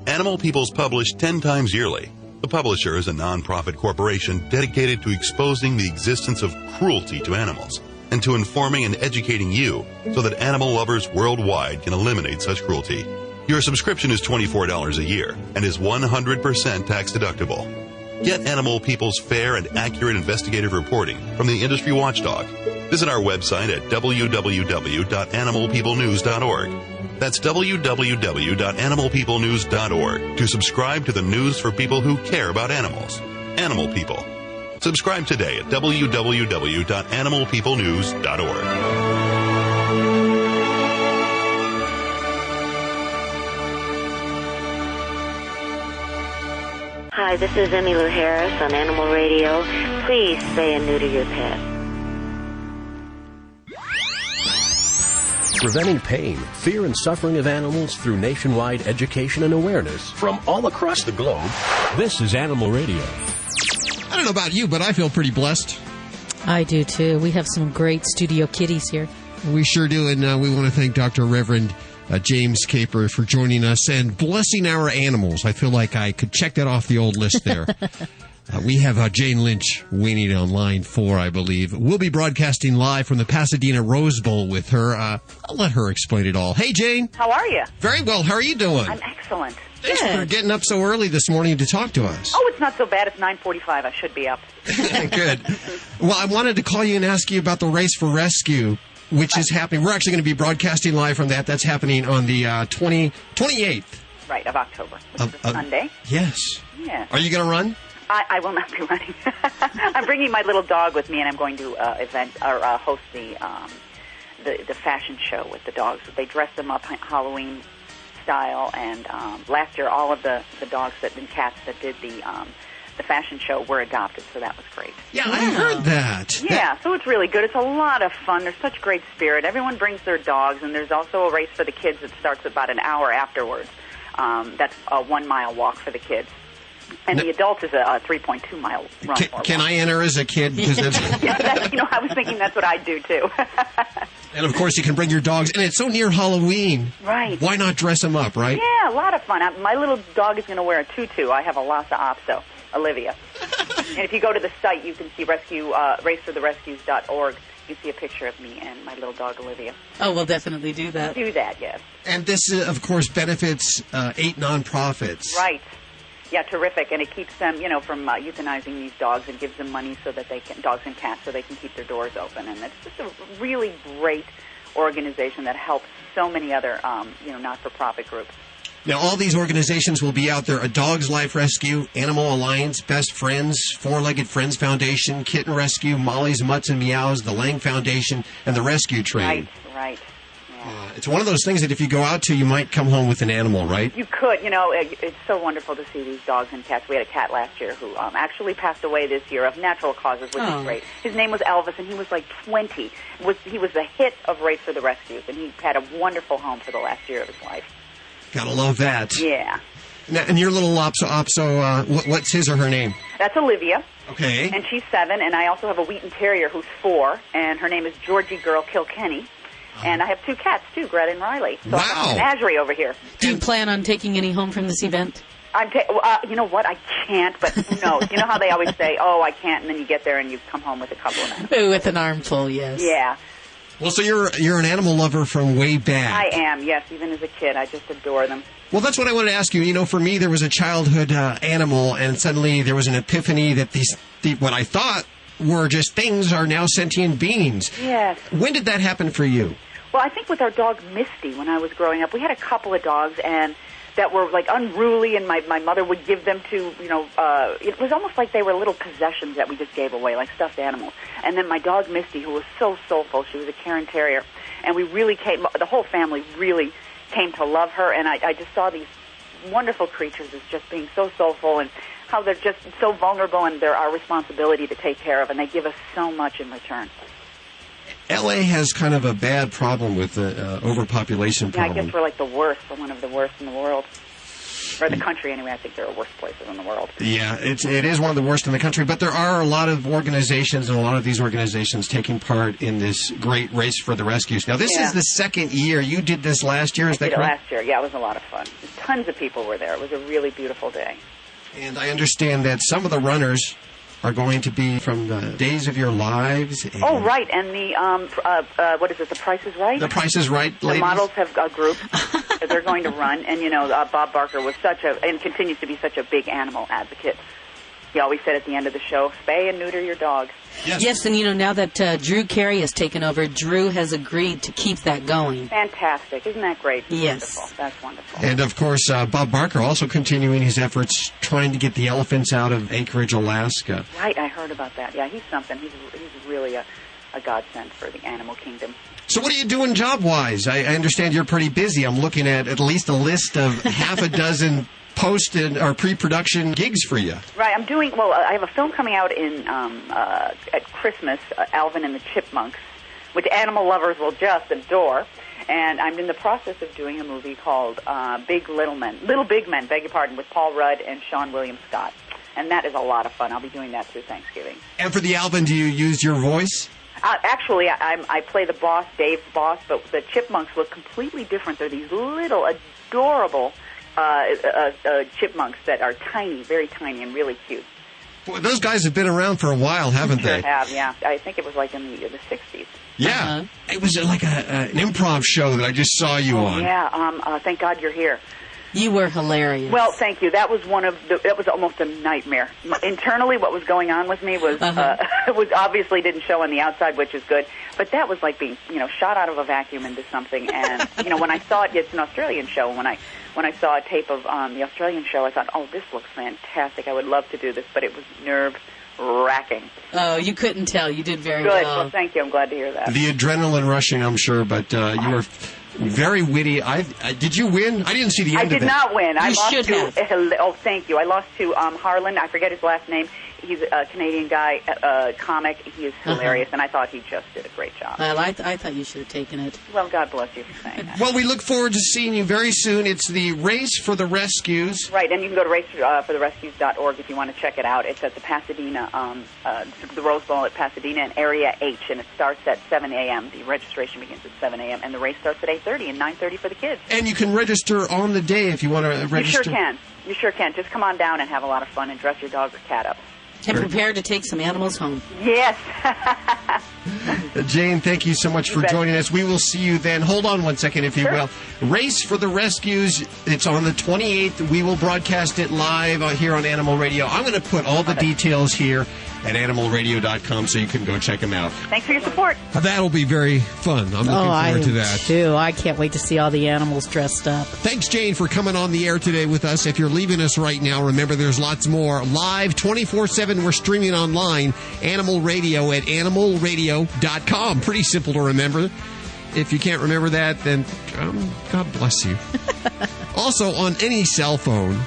Animal People's published 10 times yearly. The publisher is a nonprofit corporation dedicated to exposing the existence of cruelty to animals and to informing and educating you so that animal lovers worldwide can eliminate such cruelty. Your subscription is $24 a year and is 100% tax deductible. Get Animal People's fair and accurate investigative reporting from the industry watchdog. Visit our website at www.animalpeoplenews.org. That's www.animalpeoplenews.org to subscribe to the news for people who care about animals. Animal People. Subscribe today at www.animalpeoplenews.org. Hi, this is Emmylou Harris on Animal Radio. Please spay and neuter your pet. Preventing pain, fear, and suffering of animals through nationwide education and awareness from all across the globe. This is Animal Radio. I don't know about you, but I feel pretty blessed. I do, too. We have some great studio kitties here. We sure do, and we want to thank Dr. Reverend James Caper for joining us and blessing our animals. I feel like I could check that off the old list there. We have Jane Lynch waiting on line 4, I believe. We'll be broadcasting live from the Pasadena Rose Bowl with her. I'll let her explain it all. Hey, Jane. How are you? Very well. How are you doing? I'm excellent. Thanks for getting up so early this morning to talk to us. Oh, it's not so bad. It's 9:45. I should be up. Good. Well, I wanted to call you and ask you about the Race for Rescue, which is happening. We're actually going to be broadcasting live from that. That's happening on the 28th. Right, of October, which is a Sunday. Yes. Yeah. Are you going to run? I will not be running. I'm bringing my little dog with me, and I'm going to host the fashion show with the dogs. They dress them up Halloween style, and last year all of the dogs and cats that did the fashion show were adopted, so that was great. Yeah, I heard that. Yeah, so it's really good. It's a lot of fun. There's such great spirit. Everyone brings their dogs, and there's also a race for the kids that starts about an hour afterwards. That's a 1 mile walk for the kids. And the adult is a 3.2 mile run. Can I enter as a kid? Because I was thinking that's what I'd do too. And of course, you can bring your dogs, and it's so near Halloween. Right. Why not dress them up, right? Yeah, a lot of fun. My little dog is going to wear a tutu. I have a Lhasa Apso, Olivia. And if you go to the site, you can see racefortherescues.org. You see a picture of me and my little dog, Olivia. Oh, we'll definitely do that. Do that, yes. And this, of course, benefits 8 nonprofits. Right. Yeah, terrific. And it keeps them, from euthanizing these dogs and gives them money so that they can, dogs and cats, so they can keep their doors open. And it's just a really great organization that helps so many other, not-for-profit groups. Now, all these organizations will be out there: A Dog's Life Rescue, Animal Alliance, Best Friends, Four-Legged Friends Foundation, Kitten Rescue, Molly's Mutts and Meows, the Lang Foundation, and the Rescue Train. Right. It's one of those things that if you go out to, you might come home with an animal, right? You could. It's so wonderful to see these dogs and cats. We had a cat last year who actually passed away this year of natural causes, which is great. His name was Elvis, and he was like 20. He was the hit of Race for the Rescues, and he had a wonderful home for the last year of his life. Gotta love that. Yeah. Now, and your little Opso, what's his or her name? That's Olivia. Okay. And she's 7, and I also have a Wheaten Terrier who's 4, and her name is Georgie Girl Kilkenny. And I have 2 cats, too, Greta and Riley. So wow. I have a menagerie over here. Do you plan on taking any home from this event? You know what? I can't, but who knows? You know how they always say, oh, I can't, and then you get there and you come home with a couple of them. With an armful, yes. Yeah. Well, so you're an animal lover from way back. I am, yes. Even as a kid, I just adore them. Well, that's what I wanted to ask you. For me, there was a childhood animal, and suddenly there was an epiphany that what I thought were just things are now sentient beings. Yes. When did that happen for you? Well, I think with our dog Misty, when I was growing up, we had a couple of dogs and that were like unruly, and my mother would give them to, it was almost like they were little possessions that we just gave away, like stuffed animals. And then my dog Misty, who was so soulful, she was a Cairn Terrier, and the whole family really came to love her, and I just saw these wonderful creatures as just being so soulful, and how they're just so vulnerable, and they're our responsibility to take care of, and they give us so much in return. L.A. has kind of a bad problem with the overpopulation problem. Yeah, I guess we're like the worst, or one of the worst in the world. Or the country, anyway. I think there are worse places in the world. Yeah, it is one of the worst in the country, but there are a lot of organizations, and a lot of these organizations taking part in this great Race for the Rescues. Now, this is the second year. You did this last year, is that correct? Last year, yeah, it was a lot of fun. Tons of people were there. It was a really beautiful day. And I understand that some of the runners are going to be from the Days of Your Lives. Oh, right, and the, what is it, The Price is Right? The Price is Right, ladies. The models have a group that they're going to run, and, Bob Barker was and continues to be such a big animal advocate. He always said at the end of the show, spay and neuter your dog. Yes, and now that Drew Carey has taken over, Drew has agreed to keep that going. Fantastic. Isn't that great? Yes. Wonderful. That's wonderful. And, of course, Bob Barker also continuing his efforts trying to get the elephants out of Anchorage, Alaska. Right, I heard about that. Yeah, he's something. He's really a godsend for the animal kingdom. So what are you doing job-wise? I understand you're pretty busy. I'm looking at least a list of half a dozen posted or pre-production gigs for you. Right, I'm doing, I have a film coming out at Christmas, Alvin and the Chipmunks, which animal lovers will just adore. And I'm in the process of doing a movie called Little Big Men, beg your pardon, with Paul Rudd and Sean William Scott. And that is a lot of fun. I'll be doing that through Thanksgiving. And for the Alvin, do you use your voice? Actually, I play the boss, Dave's boss, but the Chipmunks look completely different. They're these little, adorable chipmunks that are tiny, very tiny, and really cute. Boy, those guys have been around for a while, haven't they? Sure have, yeah. I think it was like in the 60s. Yeah. It was like an improv show that I just saw you on. Yeah, thank God you're here. You were hilarious. Well, thank you. That was that was almost a nightmare. Internally, what was going on with me was was obviously didn't show on the outside, which is good. But that was like being, shot out of a vacuum into something. And when I saw it, it's an Australian show. When I saw a tape of the Australian show, I thought, oh, this looks fantastic. I would love to do this, but it was nerve-wracking. Oh, you couldn't tell. You did very good. well. Well, thank you. I'm glad to hear that. The adrenaline rushing, I'm sure, but you were very witty. Did you win? I didn't see the end of it. I did not win. I lost should have. Oh, thank you. I lost to Harlan. I forget his last name. He's a Canadian guy, comic. He is hilarious, and I thought he just did a great job. Well, I thought you should have taken it. Well, God bless you for saying that. Well, we look forward to seeing you very soon. It's the Race for the Rescues. Right, and you can go to racefortherescues.org if you want to check it out. It's at the Pasadena, the Rose Bowl at Pasadena in Area H, and it starts at 7 a.m. The registration begins at 7 a.m., and the race starts at 8:30 and 9:30 for the kids. And you can register on the day if you want to register. You sure can. You sure can. Just come on down and have a lot of fun and dress your dog or cat up. And prepare to take some animals home. Yes. Jane, thank you so much for joining us. We will see you then. Hold on one second, if you will. Race for the Rescues. It's on the 28th. We will broadcast it live here on Animal Radio. I'm going to put all the details here at animalradio.com so you can go check them out. Thanks for your support. That'll be very fun. I'm looking forward to that. Too. I can't wait to see all the animals dressed up. Thanks, Jane, for coming on the air today with us. If you're leaving us right now, remember there's lots more. Live 24/7, we're streaming online. Animal Radio at animalradio.com. Pretty simple to remember. If you can't remember that, then God bless you. Also, on any cell phone,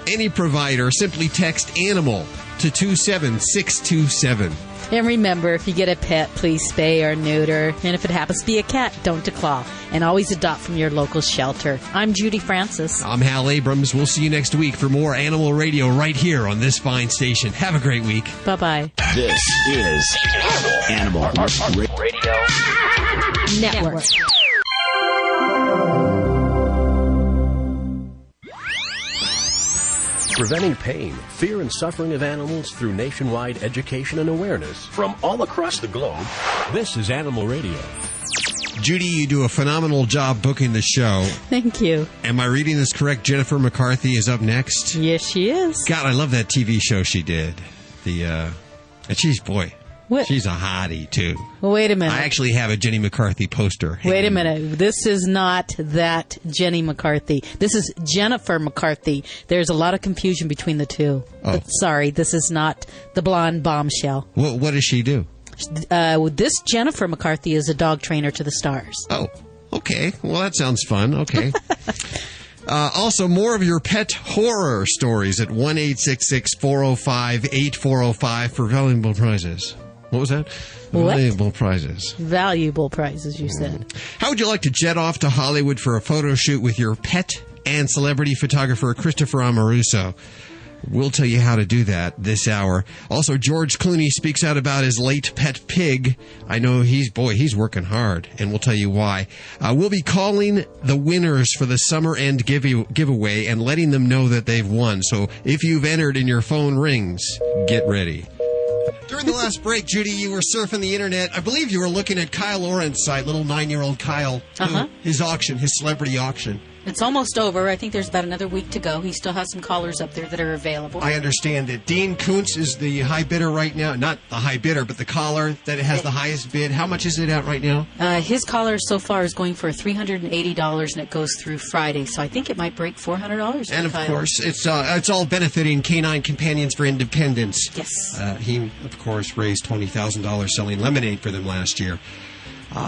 any provider, simply text ANIMAL to 27627. And remember, if you get a pet, please spay or neuter. And if it happens to be a cat, don't declaw. And always adopt from your local shelter. I'm Judy Francis. I'm Hal Abrams. We'll see you next week for more Animal Radio right here on this fine station. Have a great week. Bye-bye. This is Animal Radio Network. Preventing pain, fear, and suffering of animals through nationwide education and awareness from all across the globe. This is Animal Radio. Judy, you do a phenomenal job booking the show. Thank you. Am I reading this correct? Jennifer McCarthy is up next? Yes, she is. God, I love that TV show she did. And she's, boy, she's a hottie, too. Well, wait a minute. I actually have a Jenny McCarthy poster. Wait a minute. This is not that Jenny McCarthy. This is Jennifer McCarthy. There's a lot of confusion between the two. Oh. Sorry, this is not the blonde bombshell. What does she do? This Jennifer McCarthy is a dog trainer to the stars. Oh, okay. Well, that sounds fun. Okay. Also, more of your pet horror stories at 1-866-405-8405 for valuable prizes. What was that? What? Valuable prizes. Valuable prizes, you said. How would you like to jet off to Hollywood for a photo shoot with your pet and celebrity photographer, Christopher Ameruoso? We'll tell you how to do that this hour. Also, George Clooney speaks out about his late pet pig. I know he's working hard, and we'll tell you why. We'll be calling the winners for the summer end giveaway and letting them know that they've won. So if you've entered and your phone rings, get ready. During the last break, Judy, you were surfing the internet. I believe you were looking at Kyle Oren's site, little 9-year-old Kyle, his auction, his celebrity auction. It's almost over. I think there's about another week to go. He still has some callers up there that are available. I understand that Dean Koontz is the high bidder right now. Not the high bidder, but the caller that has the highest bid. How much is it at right now? His caller so far is going for $380, and it goes through Friday. So I think it might break $400. And, of course, it's all benefiting Canine Companions for Independence. Yes. He, of course, raised $20,000 selling lemonade for them last year.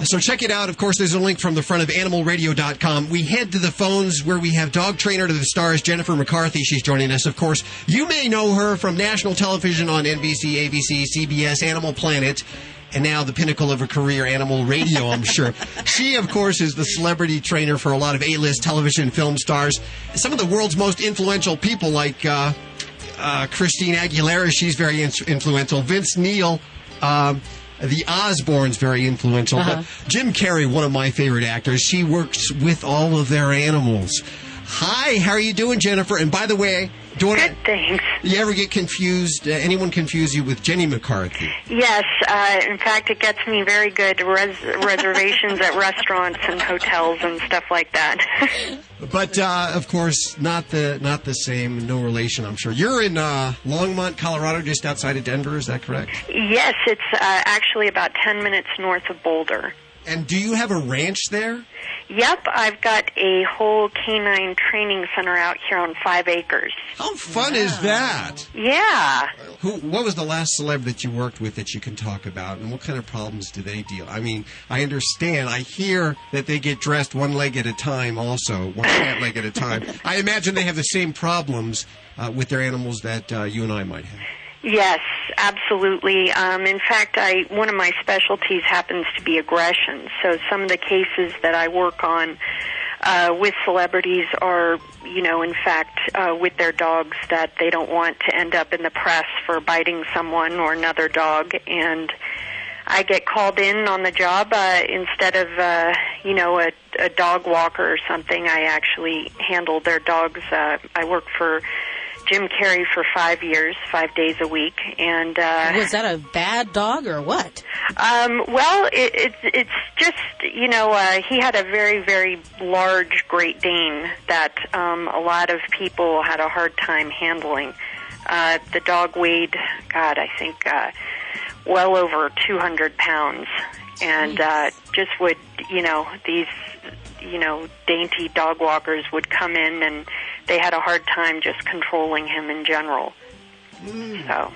So check it out. Of course, there's a link from the front of animalradio.com. We head to the phones where we have dog trainer to the stars, Jennifer McCarthy. She's joining us. Of course, you may know her from national television on NBC, ABC, CBS, Animal Planet, and now the pinnacle of her career, Animal Radio, I'm sure. She, of course, is the celebrity trainer for a lot of A-list television film stars. Some of the world's most influential people like Christine Aguilera, she's very influential. Vince Neil, the Osbournes, very influential. But Jim Carrey, one of my favorite actors, she works with all of their animals. Hi, how are you doing, Jennifer? And by the way, good, thanks. You ever get confused? Anyone confuse you with Jenny McCarthy? Yes. In fact, it gets me very good reservations at restaurants and hotels and stuff like that. But of course, not the same. No relation, I'm sure. You're in Longmont, Colorado, just outside of Denver. Is that correct? Yes, it's actually about 10 minutes north of Boulder. And do you have a ranch there? Yep, I've got a whole canine training center out here on 5 acres. How fun is that? Yeah. What was the last celeb that you worked with that you can talk about, and what kind of problems do they deal? I mean, I understand. I hear that they get dressed one leg at a time also, one cat leg at a time. I imagine they have the same problems with their animals that you and I might have. Yes, absolutely. In fact, one of my specialties happens to be aggression. So some of the cases that I work on with celebrities are, in fact, with their dogs that they don't want to end up in the press for biting someone or another dog. And I get called in on the job instead of, a dog walker or something. I actually handle their dogs. I work for Jim Carrey for 5 years, 5 days a week, and was that a bad dog or what? Well, it's just he had a very, very large Great Dane that a lot of people had a hard time handling. The dog weighed, I think well over 200 pounds, and just would these dainty dog walkers would come in and they had a hard time just controlling him in general. So.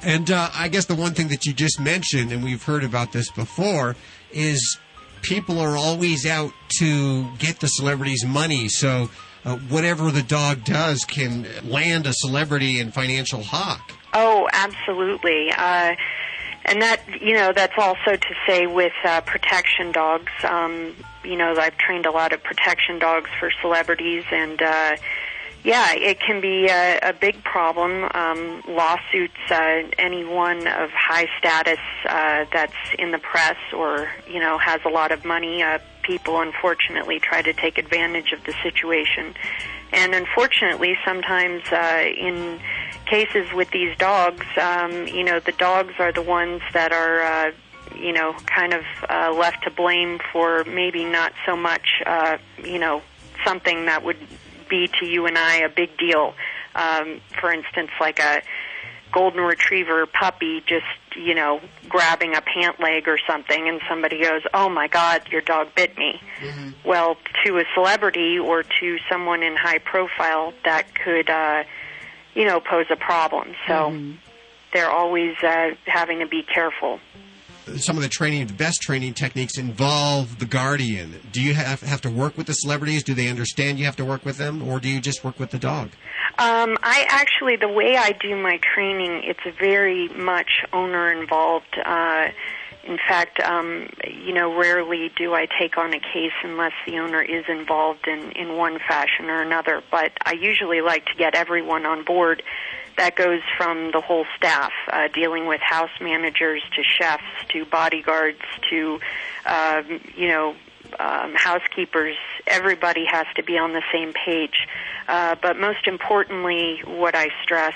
And I guess the one thing that you just mentioned, and we've heard about this before, is people are always out to get the celebrity's money. So whatever the dog does can land a celebrity in financial hock. Oh, absolutely. And that, that's also to say with protection dogs. I've trained a lot of protection dogs for celebrities, and it can be a big problem. Lawsuits, anyone of high status that's in the press or, has a lot of money, people unfortunately try to take advantage of the situation. And unfortunately, sometimes in cases with these dogs, the dogs are the ones that are, kind of left to blame for maybe not so much, something that would be to you and I a big deal. For instance, like a golden retriever puppy just, grabbing a pant leg or something, and somebody goes, "Oh my God, your dog bit me." Mm-hmm. Well, to a celebrity or to someone in high profile, that could, pose a problem. So they're always having to be careful. Some of the best training techniques involve the guardian. Do you have to work with the celebrities? Do they understand you have to work with them, or do you just work with the dog? I actually, the way I do my training, it's very much owner involved. In fact, rarely do I take on a case unless the owner is involved in one fashion or another. But I usually like to get everyone on board. That goes from the whole staff, dealing with house managers to chefs to bodyguards to, housekeepers. Everybody has to be on the same page. But most importantly, what I stress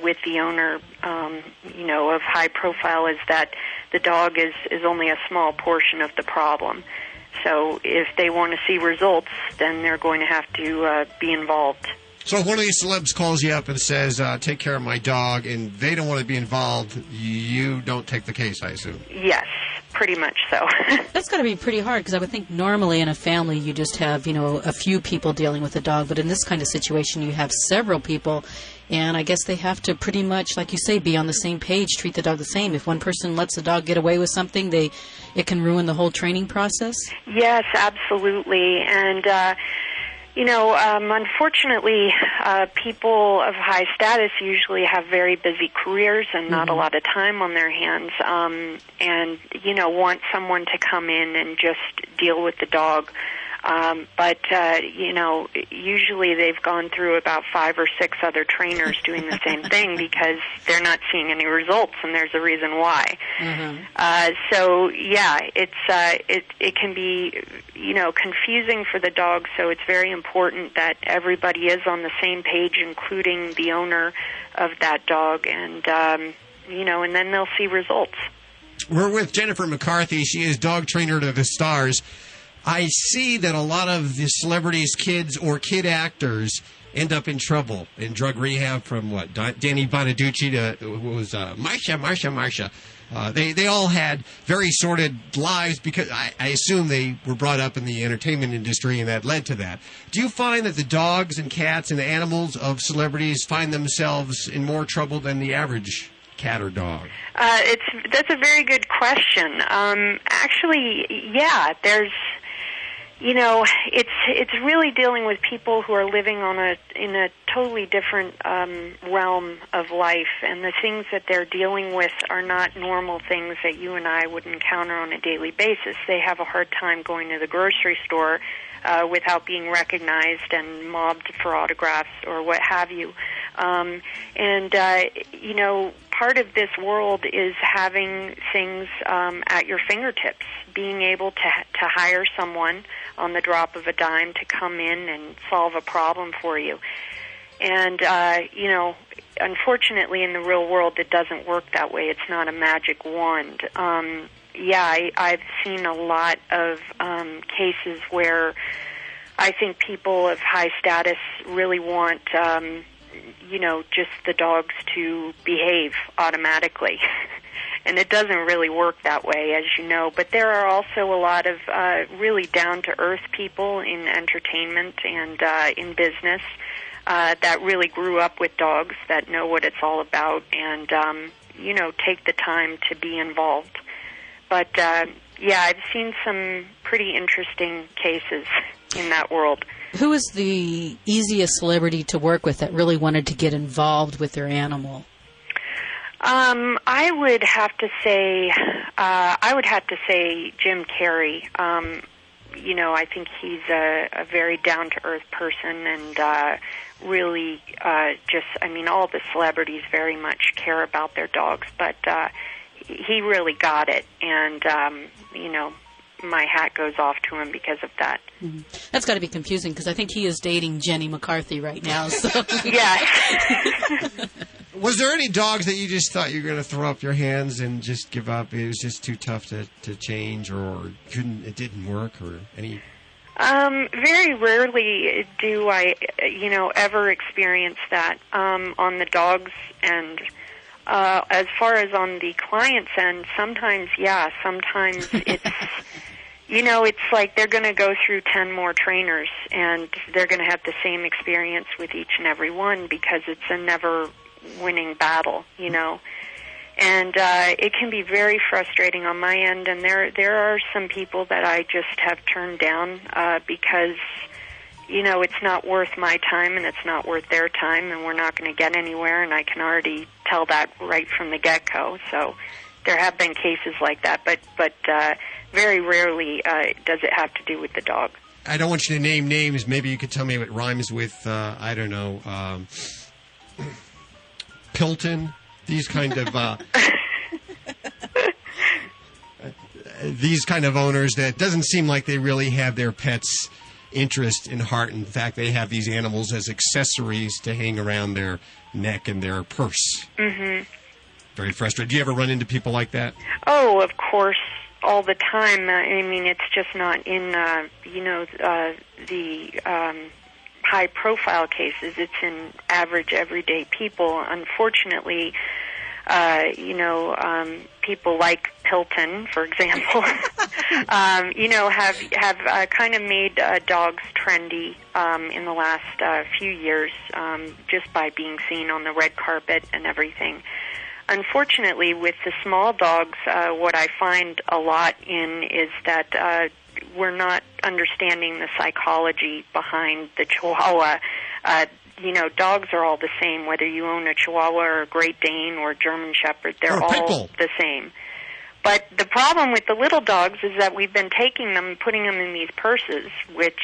with the owner, of high profile is that the dog is only a small portion of the problem. So if they want to see results, then they're going to have to be involved. So if one of these celebs calls you up and says, take care of my dog, and they don't want to be involved, you don't take the case, I assume? Yes, pretty much so. That's got to be pretty hard, because I would think normally in a family you just have, a few people dealing with the dog, but in this kind of situation you have several people, and I guess they have to pretty much, like you say, be on the same page, treat the dog the same. If one person lets the dog get away with something, it can ruin the whole training process? Yes, absolutely, and unfortunately, people of high status usually have very busy careers and not a lot of time on their hands, and, want someone to come in and just deal with the dog. But usually they've gone through about 5 or 6 other trainers doing the same thing because they're not seeing any results, and there's a reason why. So, it can be, confusing for the dog, so it's very important that everybody is on the same page, including the owner of that dog, and, and then they'll see results. We're with Jennifer McCarthy. She is dog trainer to the stars. I see that a lot of the celebrities' kids or kid actors end up in trouble in drug rehab, from Danny Bonaducci to Marsha. They all had very sordid lives because I assume they were brought up in the entertainment industry, and that led to that. Do you find that the dogs and cats and the animals of celebrities find themselves in more trouble than the average cat or dog? That's a very good question. Actually, yeah, there's it's really dealing with people who are living in a totally different realm of life, and the things that they're dealing with are not normal things that you and I would encounter on a daily basis. They have a hard time going to the grocery store without being recognized and mobbed for autographs or what have you. Part of this world is having things at your fingertips, being able to hire someone on the drop of a dime to come in and solve a problem for you. And, unfortunately in the real world it doesn't work that way. It's not a magic wand. I've seen a lot of cases where I think people of high status really want just the dogs to behave automatically. And it doesn't really work that way, as you know. But there are also a lot of really down-to-earth people in entertainment and in business that really grew up with dogs, that know what it's all about, and, take the time to be involved. But, I've seen some pretty interesting cases in that world. Who is the easiest celebrity to work with that really wanted to get involved with their animal? I would have to say Jim Carrey. I think he's a very down-to-earth person, and really all the celebrities very much care about their dogs, but he really got it, and my hat goes off to him because of that. Mm-hmm. That's got to be confusing, because I think he is dating Jenny McCarthy right now. So. Yeah. Was there any dogs that you just thought you were going to throw up your hands and just give up? It was just too tough to change, or it didn't work, or any? Very rarely do I, ever experience that on the dogs end. As far as on the client's end, sometimes it's, it's like they're going to go through 10 more trainers, and they're going to have the same experience with each and every one, because it's a never-winning battle, And it can be very frustrating on my end, and there are some people that I just have turned down because, it's not worth my time and it's not worth their time, and we're not going to get anywhere, and I can already tell that right from the get-go. So there have been cases like that, but very rarely does it have to do with the dog. I don't want you to name names. Maybe you could tell me what rhymes with, Pilton. These kind of owners that doesn't seem like they really have their pets' interest in heart. In fact, they have these animals as accessories to hang around their neck and their purse. Mm-hmm. Very frustrating. Do you ever run into people like that? Oh, of course, all the time. It's just not in the high-profile cases. It's in average, everyday people. Unfortunately, people like Pilton, for example, have kind of made dogs trendy in the last few years, just by being seen on the red carpet and everything. Unfortunately, with the small dogs, what I find a lot in is that we're not understanding the psychology behind the Chihuahua. Dogs are all the same, whether you own a Chihuahua or a Great Dane or a German Shepherd. They're all the same. But the problem with the little dogs is that we've been taking them and putting them in these purses, which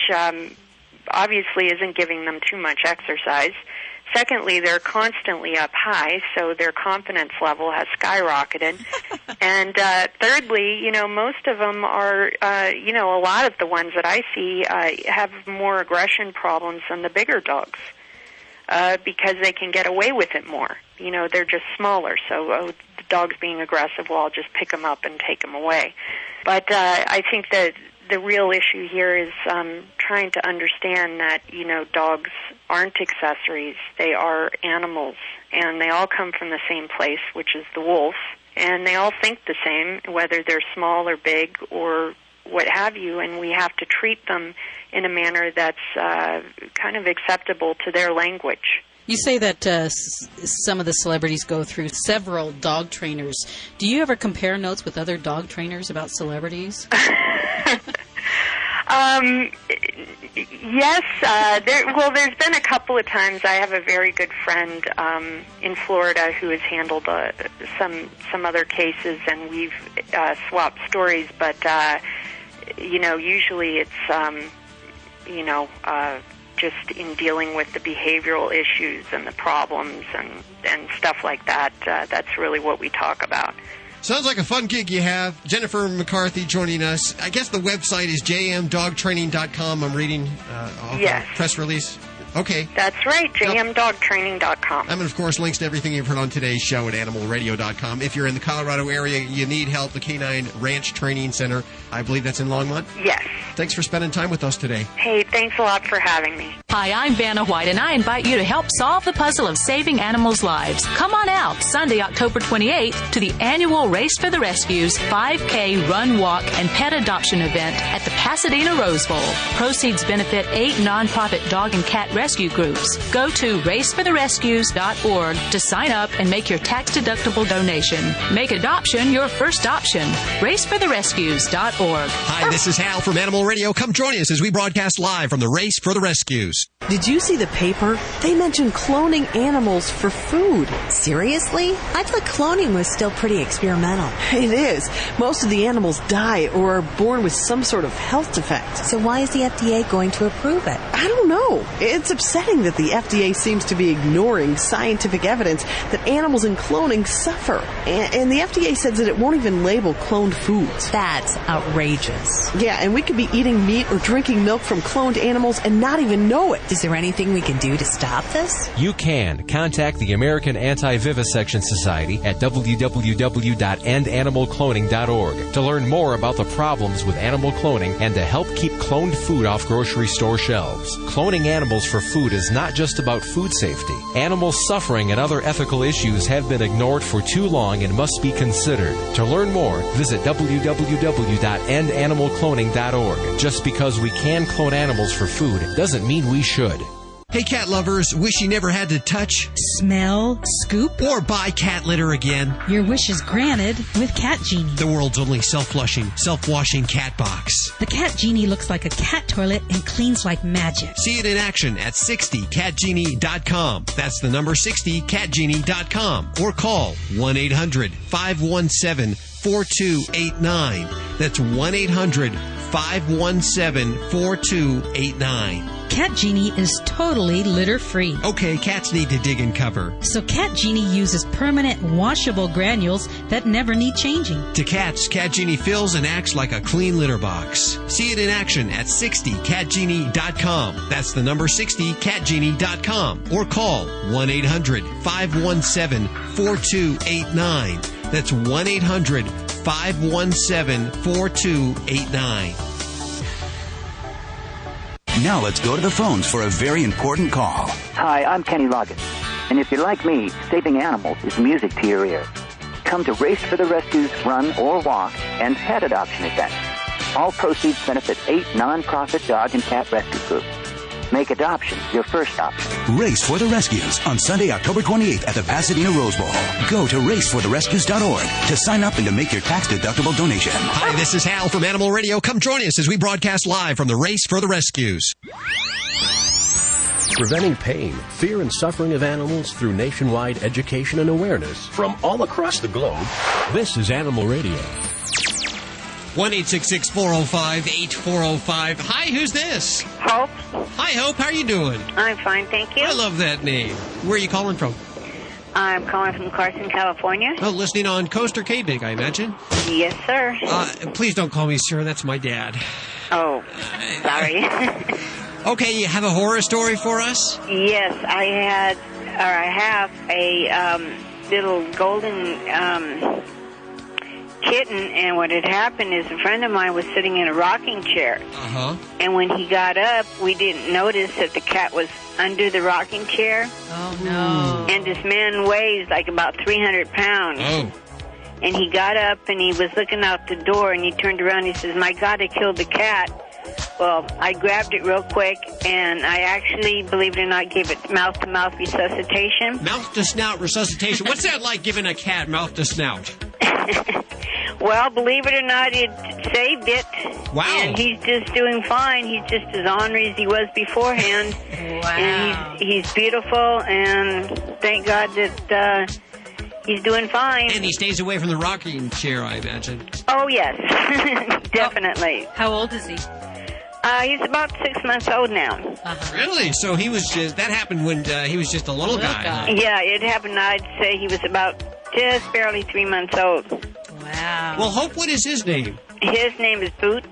obviously isn't giving them too much exercise. Secondly, they're constantly up high, so their confidence level has skyrocketed. And thirdly, most of them are, a lot of the ones that I see have more aggression problems than the bigger dogs because they can get away with it more. They're just smaller, so the dog's being aggressive, well, I'll just pick them up and take them away. But I think that the real issue here is trying to understand that, dogs aren't accessories. They are animals, and they all come from the same place, which is the wolf, and they all think the same, whether they're small or big or what have you, and we have to treat them in a manner that's kind of acceptable to their language. You say that some of the celebrities go through several dog trainers. Do you ever compare notes with other dog trainers about celebrities? Yes. There's been a couple of times. I have a very good friend in Florida who has handled some other cases, and we've swapped stories. But usually it's just in dealing with the behavioral issues and the problems and stuff like that. That's really what we talk about. Sounds like a fun gig you have. Jennifer McCarthy joining us. I guess the website is jmdogtraining.com. I'm reading off Yes. a press release. Okay. That's right, jmdogtraining.com. And, of course, links to everything you've heard on today's show at animalradio.com. If you're in the Colorado area, you need help, the Canine Ranch Training Center, I believe that's in Longmont? Yes. Thanks for spending time with us today. Hey, thanks a lot for having me. Hi, I'm Vanna White, and I invite you to help solve the puzzle of saving animals' lives. Come on out Sunday, October 28th, to the annual Race for the Rescues 5K Run, Walk, and Pet Adoption event at the Pasadena Rose Bowl. Proceeds benefit 8 nonprofit dog and cat rescue groups. Go to racefortherescues.org to sign up and make your tax-deductible donation. Make adoption your first option. Racefortherescues.org. Hi, this is Hal from Animal Radio. Come join us as we broadcast live from the Race for the Rescues. Did you see the paper? They mentioned cloning animals for food. Seriously? I thought cloning was still pretty experimental. It is. Most of the animals die or are born with some sort of health defect. So why is the FDA going to approve it? I don't know. It's upsetting that the FDA seems to be ignoring scientific evidence that animals in cloning suffer. And the FDA says that it won't even label cloned foods. That's outrageous. Yeah, and we could be eating meat or drinking milk from cloned animals and not even know it. Is there anything we can do to stop this? You can. Contact the American Anti-Vivisection Society at www.endanimalcloning.org to learn more about the problems with animal cloning and to help keep cloned food off grocery store shelves. Cloning animals for food is not just about food safety. Animal suffering and other ethical issues have been ignored for too long and must be considered. To learn more, visit www.endanimalcloning.org. Just because we can clone animals for food doesn't mean we should. Hey, cat lovers, wish you never had to touch, smell, scoop, or buy cat litter again? Your wish is granted with Cat Genie. The world's only self-flushing, self-washing cat box. The Cat Genie looks like a cat toilet and cleans like magic. See it in action at 60catgenie.com. That's the number 60catgenie.com. Or call 1-800-517-4289. That's 1-800-517-4289. Cat Genie is totally litter-free. Okay, cats need to dig and cover. So Cat Genie uses permanent washable granules that never need changing. To cats, Cat Genie fills and acts like a clean litter box. See it in action at 60catgenie.com. That's the number 60catgenie.com. Or call 1-800-517-4289. That's 1-800-517-4289. Now let's go to the phones for a very important call. Hi, I'm Kenny Loggins. And if you're like me, saving animals is music to your ears. Come to Race for the Rescues Run or Walk and Pet Adoption event. All proceeds benefit 8 nonprofit dog and cat rescue groups. Make adoption your first option. Race for the Rescues on Sunday, October 28th at the Pasadena Rose Bowl. Go to racefortherescues.org to sign up and to make your tax-deductible donation. Hi, this is Hal from Animal Radio. Come join us as we broadcast live from the Race for the Rescues. Preventing pain, fear, and suffering of animals through nationwide education and awareness from all across the globe. This is Animal Radio. 1-866-405-8405. Hi, who's this? Hope. Hi, Hope. How are you doing? I'm fine, thank you. I love that name. Where are you calling from? I'm calling from Carson, California. Oh, listening on Coast or K-Big, I imagine? Yes, sir. Please don't call me sir. That's my dad. Oh, sorry. Okay, you have a horror story for us? Yes, I have a little golden kitten, and what had happened is a friend of mine was sitting in a rocking chair. Uh-huh. And when he got up, we didn't notice that the cat was under the rocking chair. Oh, no. And this man weighs like about 300 pounds. Oh. And he got up, and he was looking out the door, and he turned around, and he says, "My God, I killed the cat." Well, I grabbed it real quick, and I actually, believe it or not, gave it mouth-to-mouth resuscitation. Mouth-to-snout resuscitation. What's that like, giving a cat mouth-to-snout? Well, believe it or not, it saved it. Wow. And he's just doing fine. He's just as ornery as he was beforehand. Wow. And he's beautiful, and thank God that he's doing fine. And he stays away from the rocking chair, I imagine. Oh, yes. Definitely. How old is he? He's about 6 months old now. Really? So he was just, that happened when he was just a little guy. Huh? Yeah, it happened, I'd say he was about just barely 3 months old. Wow. Well, Hope, what is his name? His name is Boots.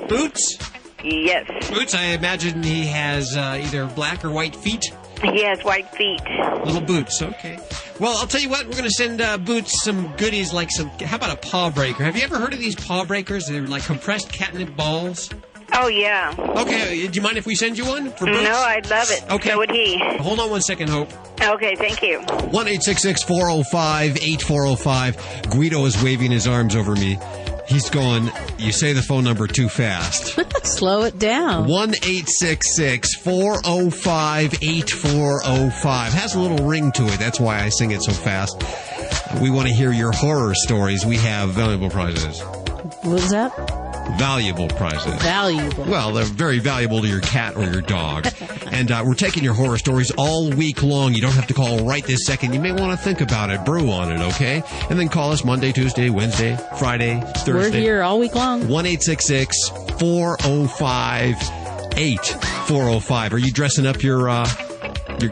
Boots? Yes. Boots, I imagine he has either black or white feet? He has white feet. Little Boots, okay. Well, I'll tell you what, we're going to send Boots some goodies like how about a paw breaker? Have you ever heard of these paw breakers? They're like compressed catnip balls. Oh, yeah. Okay, do you mind if we send you one for Boots? No, I'd love it. Okay. So would he. Hold on one second, Hope. Okay, thank you. 1-866-405-8405. Guido is waving his arms over me. He's going, you say the phone number too fast. Slow it down. 1-866-405-8405. Has a little ring to it. That's why I sing it so fast. We want to hear your horror stories. We have valuable prizes. What was that? Valuable prizes. Valuable. Well, they're very valuable to your cat or your dog. And we're taking your horror stories all week long. You don't have to call right this second. You may want to think about it, brew on it, okay? And then call us Monday, Tuesday, Wednesday, Friday, Thursday. We're here all week long. 1-866-405-8405. Are you dressing up your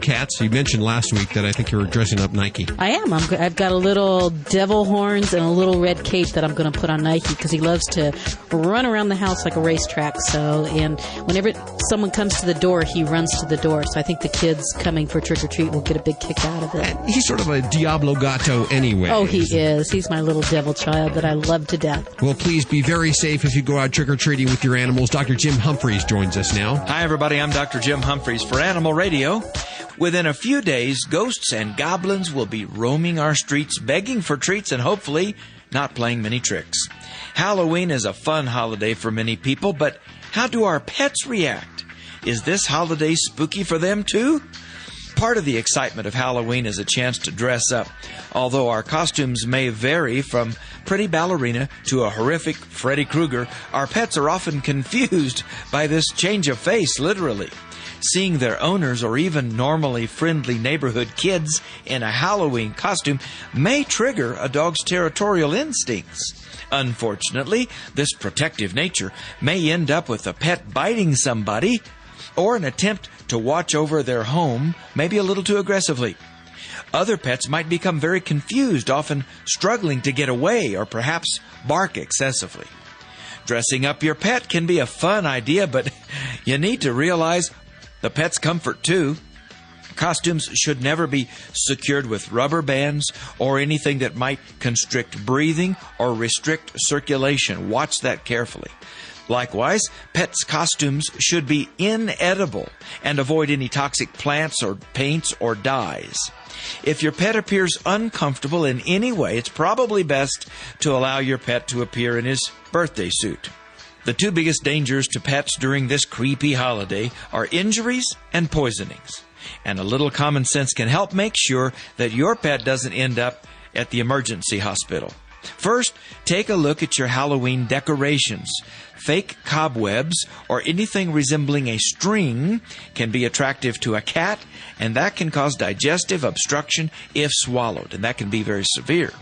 cats? You mentioned last week that I think you were dressing up Nike. I am. I've got a little devil horns and a little red cape that I'm going to put on Nike because he loves to run around the house like a racetrack. So, and whenever someone comes to the door, he runs to the door. So I think the kids coming for trick-or-treat will get a big kick out of it. And he's sort of a Diablo Gato anyway. Oh, he is. He's my little devil child that I love to death. Well, please be very safe if you go out trick-or-treating with your animals. Dr. Jim Humphreys joins us now. Hi, everybody. I'm Dr. Jim Humphreys for Animal Radio. Within a few days, ghosts and goblins will be roaming our streets, begging for treats and hopefully not playing many tricks. Halloween is a fun holiday for many people, but how do our pets react? Is this holiday spooky for them too? Part of the excitement of Halloween is a chance to dress up. Although our costumes may vary from pretty ballerina to a horrific Freddy Krueger, our pets are often confused by this change of face, literally. Seeing their owners or even normally friendly neighborhood kids in a Halloween costume may trigger a dog's territorial instincts. Unfortunately, this protective nature may end up with a pet biting somebody or an attempt to watch over their home, maybe a little too aggressively. Other pets might become very confused, often struggling to get away or perhaps bark excessively. Dressing up your pet can be a fun idea, but you need to realize the pet's comfort, too. Costumes should never be secured with rubber bands or anything that might constrict breathing or restrict circulation. Watch that carefully. Likewise, pets' costumes should be inedible and avoid any toxic plants or paints or dyes. If your pet appears uncomfortable in any way, it's probably best to allow your pet to appear in his birthday suit. The two biggest dangers to pets during this creepy holiday are injuries and poisonings. And a little common sense can help make sure that your pet doesn't end up at the emergency hospital. First, take a look at your Halloween decorations. Fake cobwebs or anything resembling a string can be attractive to a cat, and that can cause digestive obstruction if swallowed, and that can be very severe.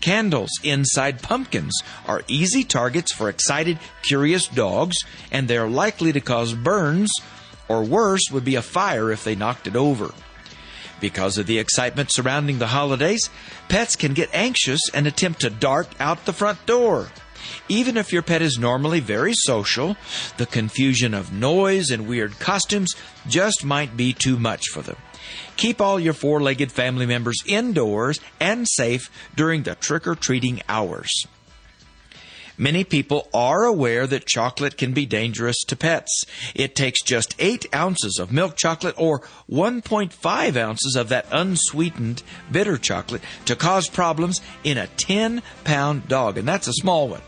Candles inside pumpkins are easy targets for excited, curious dogs, and they're likely to cause burns, or worse would be a fire if they knocked it over. Because of the excitement surrounding the holidays, pets can get anxious and attempt to dart out the front door. Even if your pet is normally very social, the confusion of noise and weird costumes just might be too much for them. Keep all your four-legged family members indoors and safe during the trick-or-treating hours. Many people are aware that chocolate can be dangerous to pets. It takes just 8 ounces of milk chocolate or 1.5 ounces of that unsweetened bitter chocolate to cause problems in a 10-pound dog, and that's a small one.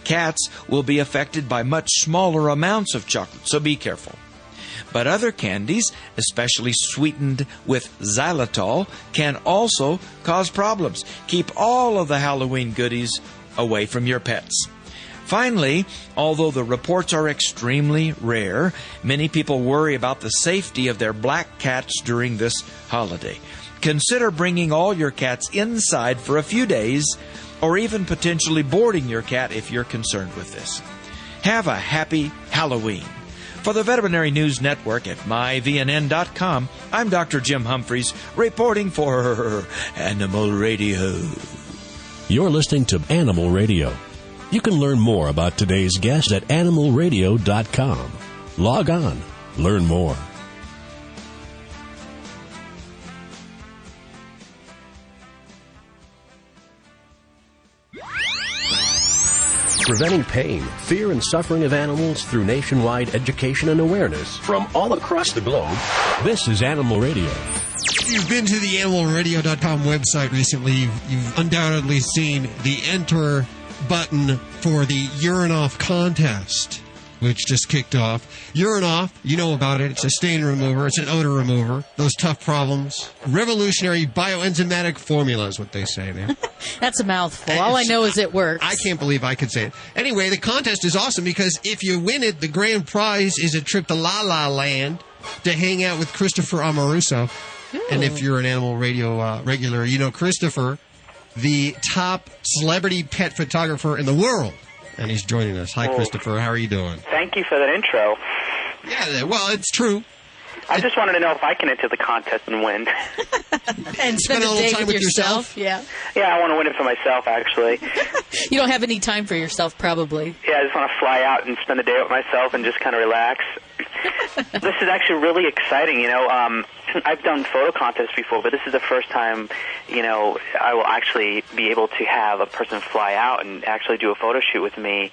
Cats will be affected by much smaller amounts of chocolate, so be careful. But other candies, especially sweetened with xylitol, can also cause problems. Keep all of the Halloween goodies away from your pets. Finally, although the reports are extremely rare, many people worry about the safety of their black cats during this holiday. Consider bringing all your cats inside for a few days, or even potentially boarding your cat if you're concerned with this. Have a happy Halloween. For the Veterinary News Network at myvnn.com, I'm Dr. Jim Humphries, reporting for Animal Radio. You're listening to Animal Radio. You can learn more about today's guest at animalradio.com. Log on. Learn more. Preventing pain, fear, and suffering of animals through nationwide education and awareness from all across the globe. This is Animal Radio. If you've been to the animalradio.com website recently, you've undoubtedly seen the enter button for the Urine Off contest, which just kicked off. Urine Off, you know about it. It's a stain remover. It's an odor remover. Those tough problems. Revolutionary bioenzymatic formula is what they say there. That's a mouthful. All I know is it works. I can't believe I could say it. Anyway, the contest is awesome because if you win it, the grand prize is a trip to La La Land to hang out with Christopher Ameruoso. Ooh. And if you're an Animal Radio regular, you know Christopher, the top celebrity pet photographer in the world. And he's joining us. Hi, Christopher. How are you doing? Thank you for that intro. Yeah, well, it's true. I just wanted to know if I can enter the contest and win. And spend a little time with yourself? Yeah. Yeah, I want to win it for myself, actually. You don't have any time for yourself, probably. Yeah, I just want to fly out and spend the day with myself and just kind of relax. This is actually really exciting. You know, I've done photo contests before, but this is the first time, you know, I will actually be able to have a person fly out and actually do a photo shoot with me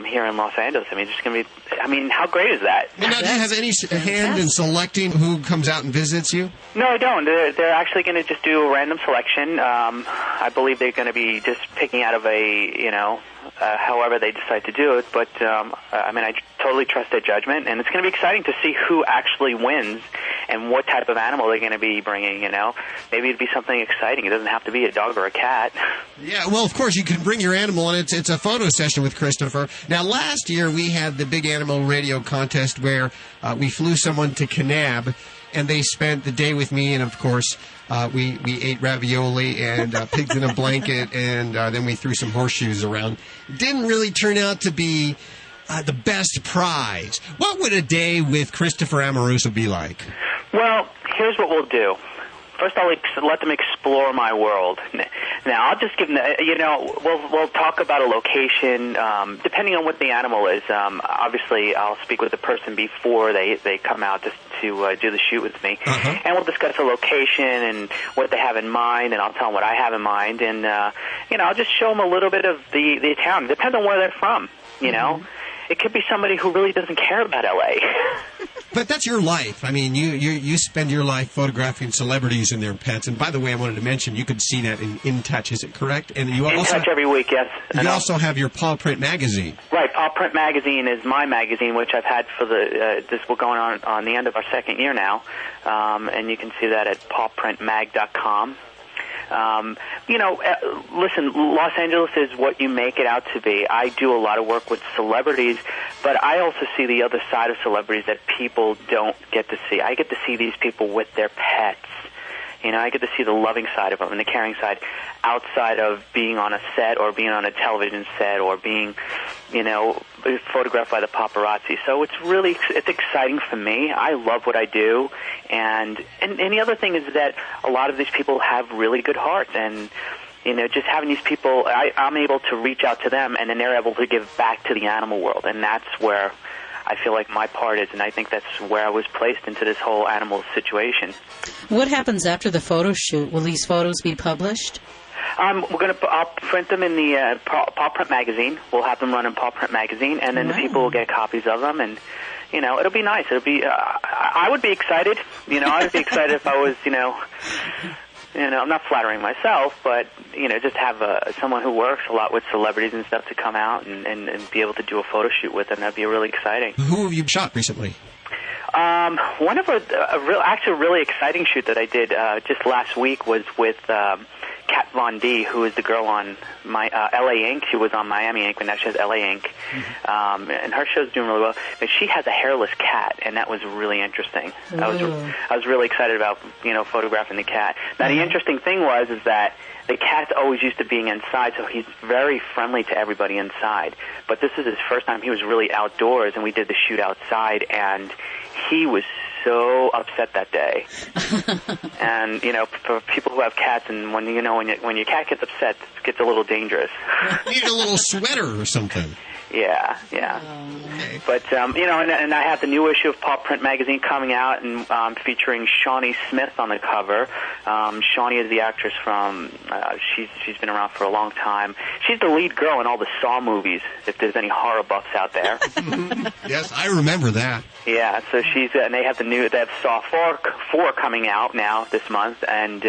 here in Los Angeles. I mean, it's going to be, I mean, how great is that? Well, now, do you have any hand in selecting who comes out and visits you? No, I don't. They're actually going to just do a random selection. I believe they're going to be just picking out of a, you know, however they decide to do it. But, I mean, I totally trust their judgment, and it's going to be exciting to see who actually wins and what type of animal they're going to be bringing, you know. Maybe it'd be something exciting. It doesn't have to be a dog or a cat. Yeah, well, of course, you can bring your animal, and it's a photo session with Christopher. Now, last year, we had the big Animal Radio contest where we flew someone to Kanab, and they spent the day with me, and, of course, we ate ravioli and pigs in a blanket, and then we threw some horseshoes around. Didn't really turn out to be the best prize. What would a day with Christopher Ameruoso be like? Well, here's what we'll do. First, I'll let them explore my world. Now, I'll just give them, you know, we'll talk about a location, depending on what the animal is. Obviously, I'll speak with the person before they come out just to do the shoot with me. Uh-huh. And we'll discuss a location and what they have in mind, and I'll tell them what I have in mind. And, you know, I'll just show them a little bit of the town. It depends on where they're from, you know. It could be somebody who really doesn't care about L.A. But that's your life. I mean, you spend your life photographing celebrities and their pets. And by the way, I wanted to mention, you can see that in Touch, is it correct? And you In also Touch every week, yes. You also have your Paw Print magazine. Right, Paw Print magazine is my magazine, which I've had for we're going on the end of our second year now. And you can see that at pawprintmag.com. You know, listen, Los Angeles is what you make it out to be. I do a lot of work with celebrities, but I also see the other side of celebrities that people don't get to see. I get to see these people with their pets. You know, I get to see the loving side of them and the caring side outside of being on a set or being on a television set or being, you know, photographed by the paparazzi. So it's exciting for me. I love what I do. And the other thing is that a lot of these people have really good hearts. And, you know, just having these people, I'm able to reach out to them, and then they're able to give back to the animal world. And that's where I feel like my part is, and I think that's where I was placed into this whole animal situation. What happens after the photo shoot? Will these photos be published? I'll print them in the Paw Print magazine. We'll have them run in Paw Print magazine, and then the people will get copies of them, and, you know, it'll be nice. It'll be, I would be excited. You know, I would be excited if I was, you know, I'm not flattering myself, but, you know, just have someone who works a lot with celebrities and stuff to come out and be able to do a photo shoot with them. That'd be really exciting. Who have you shot recently? One of a really exciting shoot that I did just last week was with Cat Von D, who is the girl on my LA Inc. She was on Miami Inc. but now she has LA Inc. And her show's doing really well. But she has a hairless cat, and that was really interesting. I was really excited about photographing the cat. Now the interesting thing is that the cat's always used to being inside, so he's very friendly to everybody inside. But this is his first time he was really outdoors, and we did the shoot outside, and he was so upset that day. And for people who have cats, and when your cat gets upset, it gets a little dangerous. You need a little sweater or something. Yeah. Okay. But and I have the new issue of Paw Print magazine coming out, and featuring Shawnee Smith on the cover. Shawnee is the actress from. She's been around for a long time. She's the lead girl in all the Saw movies. If there's any horror buffs out there. Yes, I remember that. Yeah, so and they have they have Saw 4 coming out now this month, and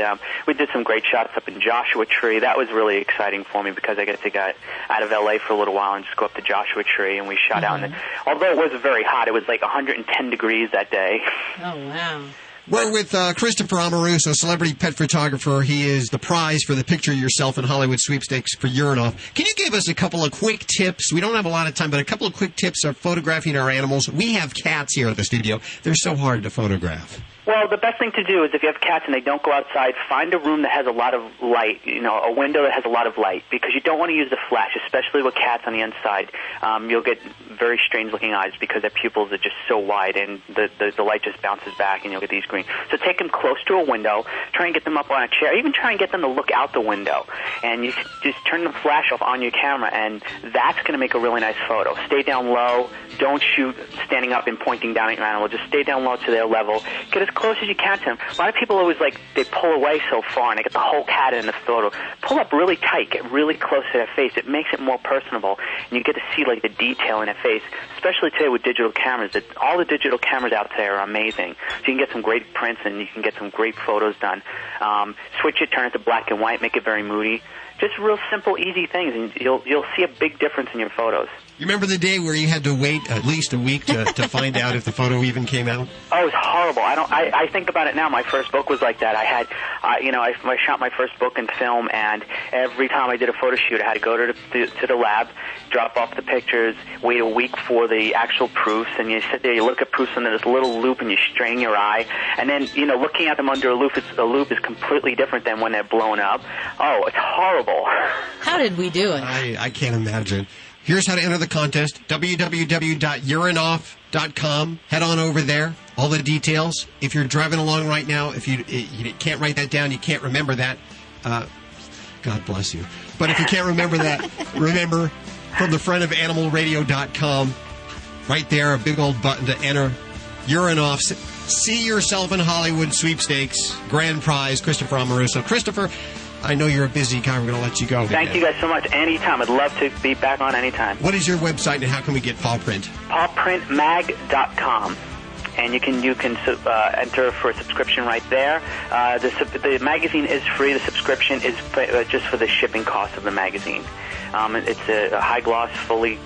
we did some great shots up in Joshua Tree. That was really exciting for me because I get to get out of LA for a little while and just go up to Joshua Tree, and we shot out. And although it was very hot, it was like 110 degrees that day. Oh, wow. We're with Christopher Ameruoso, celebrity pet photographer. He is the prize for the Picture Yourself in Hollywood sweepstakes for Urinoff. Can you give us a couple of quick tips? We don't have a lot of time, but a couple of quick tips of photographing our animals. We have cats here at the studio. They're so hard to photograph. Well, the best thing to do is if you have cats and they don't go outside, find a room that has a lot of light, a window that has a lot of light, because you don't want to use the flash, especially with cats on the inside. You'll get very strange-looking eyes because their pupils are just so wide, and the light just bounces back, and you'll get these green. So take them close to a window, try and get them up on a chair, even try and get them to look out the window, and you just turn the flash off on your camera, and that's going to make a really nice photo. Stay down low. Don't shoot standing up and pointing down at your animal. Just stay down low to their level. Get as close as you can to them. A lot of people always they pull away so far and they get the whole cat in the photo. Pull up really tight, get really close to their face. It makes it more personable, and you get to see the detail in their face, especially today with digital cameras. All the digital cameras out there are amazing. So you can get some great prints and you can get some great photos done. Switch it, turn it to black and white, make it very moody. Just real simple, easy things, and you'll see a big difference in your photos. You remember the day where you had to wait at least a week to find out if the photo even came out? Oh, it was horrible. I think about it now. My first book was like that. I shot my first book in film, and every time I did a photo shoot, I had to go to the lab, drop off the pictures, wait a week for the actual proofs, and you sit there, you look at proofs under this little loop, and you strain your eye, and then looking at them under a loop is completely different than when they're blown up. Oh, it's horrible. How did we do it? I can't imagine. Here's how to enter the contest. www.urinoff.com. Head on over there. All the details. If you're driving along right now, if you can't write that down, you can't remember that, God bless you. But if you can't remember that, remember from the front of animalradio.com, right there, a big old button to enter Urinoff's See Yourself in Hollywood sweepstakes. Grand prize, Christopher Ameruoso. Christopher, I know you're a busy guy. We're going to let you go. Thank you guys so much. Anytime. I'd love to be back on anytime. What is your website, and how can we get Paw Print? pawprintmag.com. And you can enter for a subscription right there. The magazine is free. The subscription is just for the shipping cost of the magazine. It's a high-gloss, fully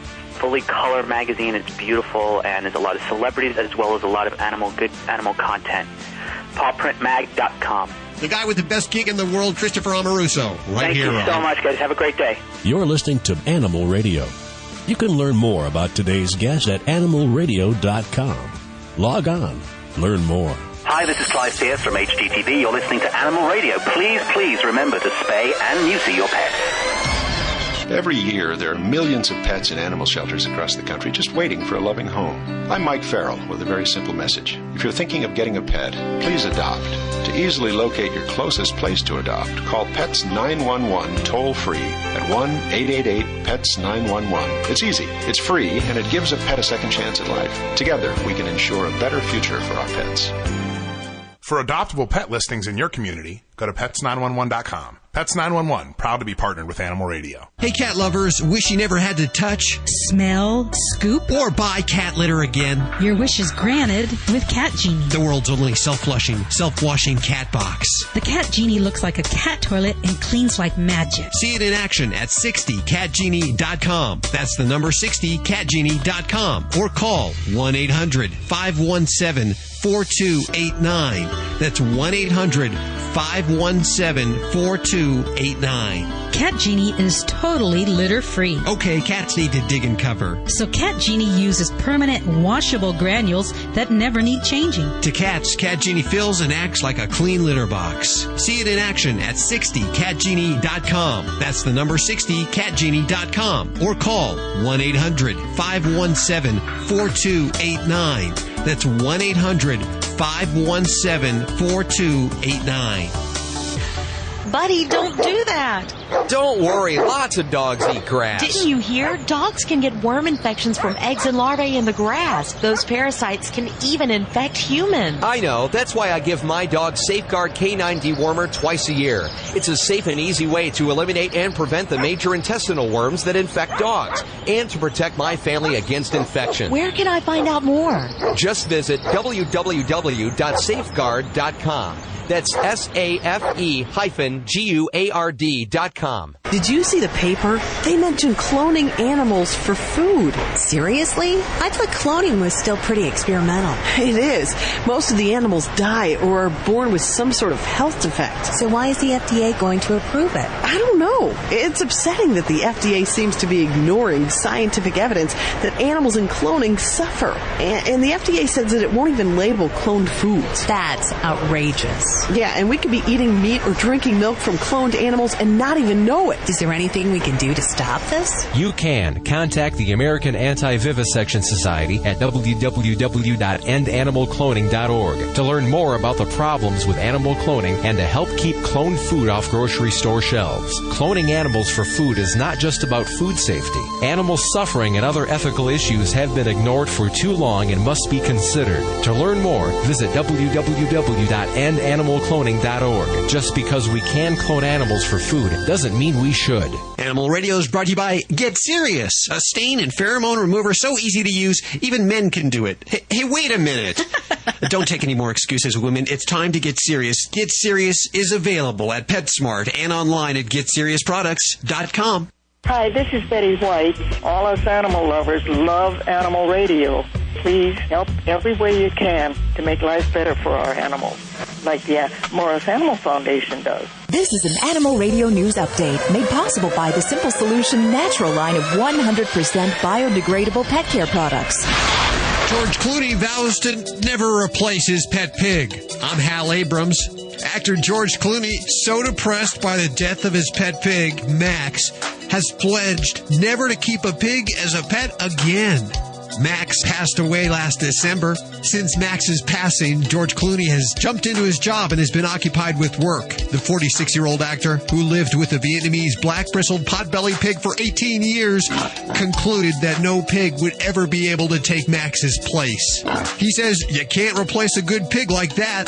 color magazine. It's beautiful, and there's a lot of celebrities as well as a lot of good animal content. pawprintmag.com. The guy with the best gig in the world, Christopher Ameruoso, right here. Thank you so much, guys. Have a great day. You're listening to Animal Radio. You can learn more about today's guest at animalradio.com. Log on. Learn more. Hi, this is Clive Pierce from HGTV. You're listening to Animal Radio. Please remember to spay and neuter your pets. Every year, there are millions of pets in animal shelters across the country just waiting for a loving home. I'm Mike Farrell with a very simple message. If you're thinking of getting a pet, please adopt. To easily locate your closest place to adopt, call Pets 911 toll-free at 1-888-PETS-911. It's easy, it's free, and it gives a pet a second chance at life. Together, we can ensure a better future for our pets. For adoptable pet listings in your community, go to pets911.com. Pets 911, proud to be partnered with Animal Radio. Hey, cat lovers, wish you never had to touch, smell, scoop, or buy cat litter again? Your wish is granted with Cat Genie, the world's only self-flushing, self-washing cat box. The Cat Genie looks like a cat toilet and cleans like magic. See it in action at 60catgenie.com. That's the number 60catgenie.com. Or call 1-800-517-4289. That's 1-800-517-4289. 800-517-4289. Cat Genie is totally litter-free. Okay, cats need to dig and cover. So Cat Genie uses permanent washable granules that never need changing. To cats, Cat Genie fills and acts like a clean litter box. See it in action at 60catgenie.com. That's the number 60catgenie.com. Or call 1-800-517-4289. That's 1-800-517-4289. Buddy, don't do that. Don't worry, lots of dogs eat grass. Didn't you hear? Dogs can get worm infections from eggs and larvae in the grass. Those parasites can even infect humans. I know. That's why I give my dog Safeguard K9 Dewormer twice a year. It's a safe and easy way to eliminate and prevent the major intestinal worms that infect dogs, and to protect my family against infection. Where can I find out more? Just visit www.safeguard.com. That's SAFE-GUARD.com. Did you see the paper? They mentioned cloning animals for food. Seriously? I thought cloning was still pretty experimental. It is. Most of the animals die or are born with some sort of health defect. So why is the FDA going to approve it? I don't know. It's upsetting that the FDA seems to be ignoring scientific evidence that animals in cloning suffer. And the FDA says that it won't even label cloned foods. That's outrageous. Yeah, and we could be eating meat or drinking milk from cloned animals and not even know it. Is there anything we can do to stop this? You can. Contact the American Anti-Vivisection Society at www.endanimalcloning.org to learn more about the problems with animal cloning and to help keep cloned food off grocery store shelves. Cloning animals for food is not just about food safety. Animal suffering and other ethical issues have been ignored for too long and must be considered. To learn more, visit www.endanimalcloning.org. Just because we can clone animals for food doesn't mean we should. Animal Radio is brought to you by Get Serious, a stain and pheromone remover so easy to use, even men can do it. Hey, wait a minute. Don't take any more excuses, women. It's time to get serious. Get Serious is available at PetSmart and online at GetSeriousProducts.com. Hi, this is Betty White. All us animal lovers love Animal Radio. Please help every way you can to make life better for our animals, like the Morris Animal Foundation does. This is an Animal Radio News Update made possible by the Simple Solution Natural line of 100% biodegradable pet care products. George Clooney vows to never replace his pet pig. I'm Hal Abrams. Actor George Clooney, so depressed by the death of his pet pig, Max, has pledged never to keep a pig as a pet again. Max passed away last December. Since Max's passing, George Clooney has jumped into his job and has been occupied with work. The 46-year-old actor, who lived with a Vietnamese black-bristled potbelly pig for 18 years, concluded that no pig would ever be able to take Max's place. He says, you can't replace a good pig like that.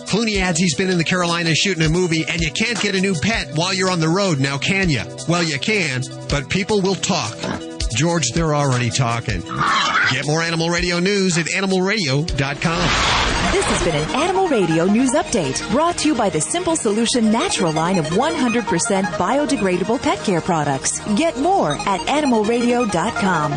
Clooney adds he's been in the Carolinas shooting a movie, and you can't get a new pet while you're on the road, now can you? Well, you can, but people will talk. George, they're already talking. Get more Animal Radio news at animalradio.com. This has been an Animal Radio News Update brought to you by the Simple Solution Natural line of 100% biodegradable pet care products. Get more at animalradio.com.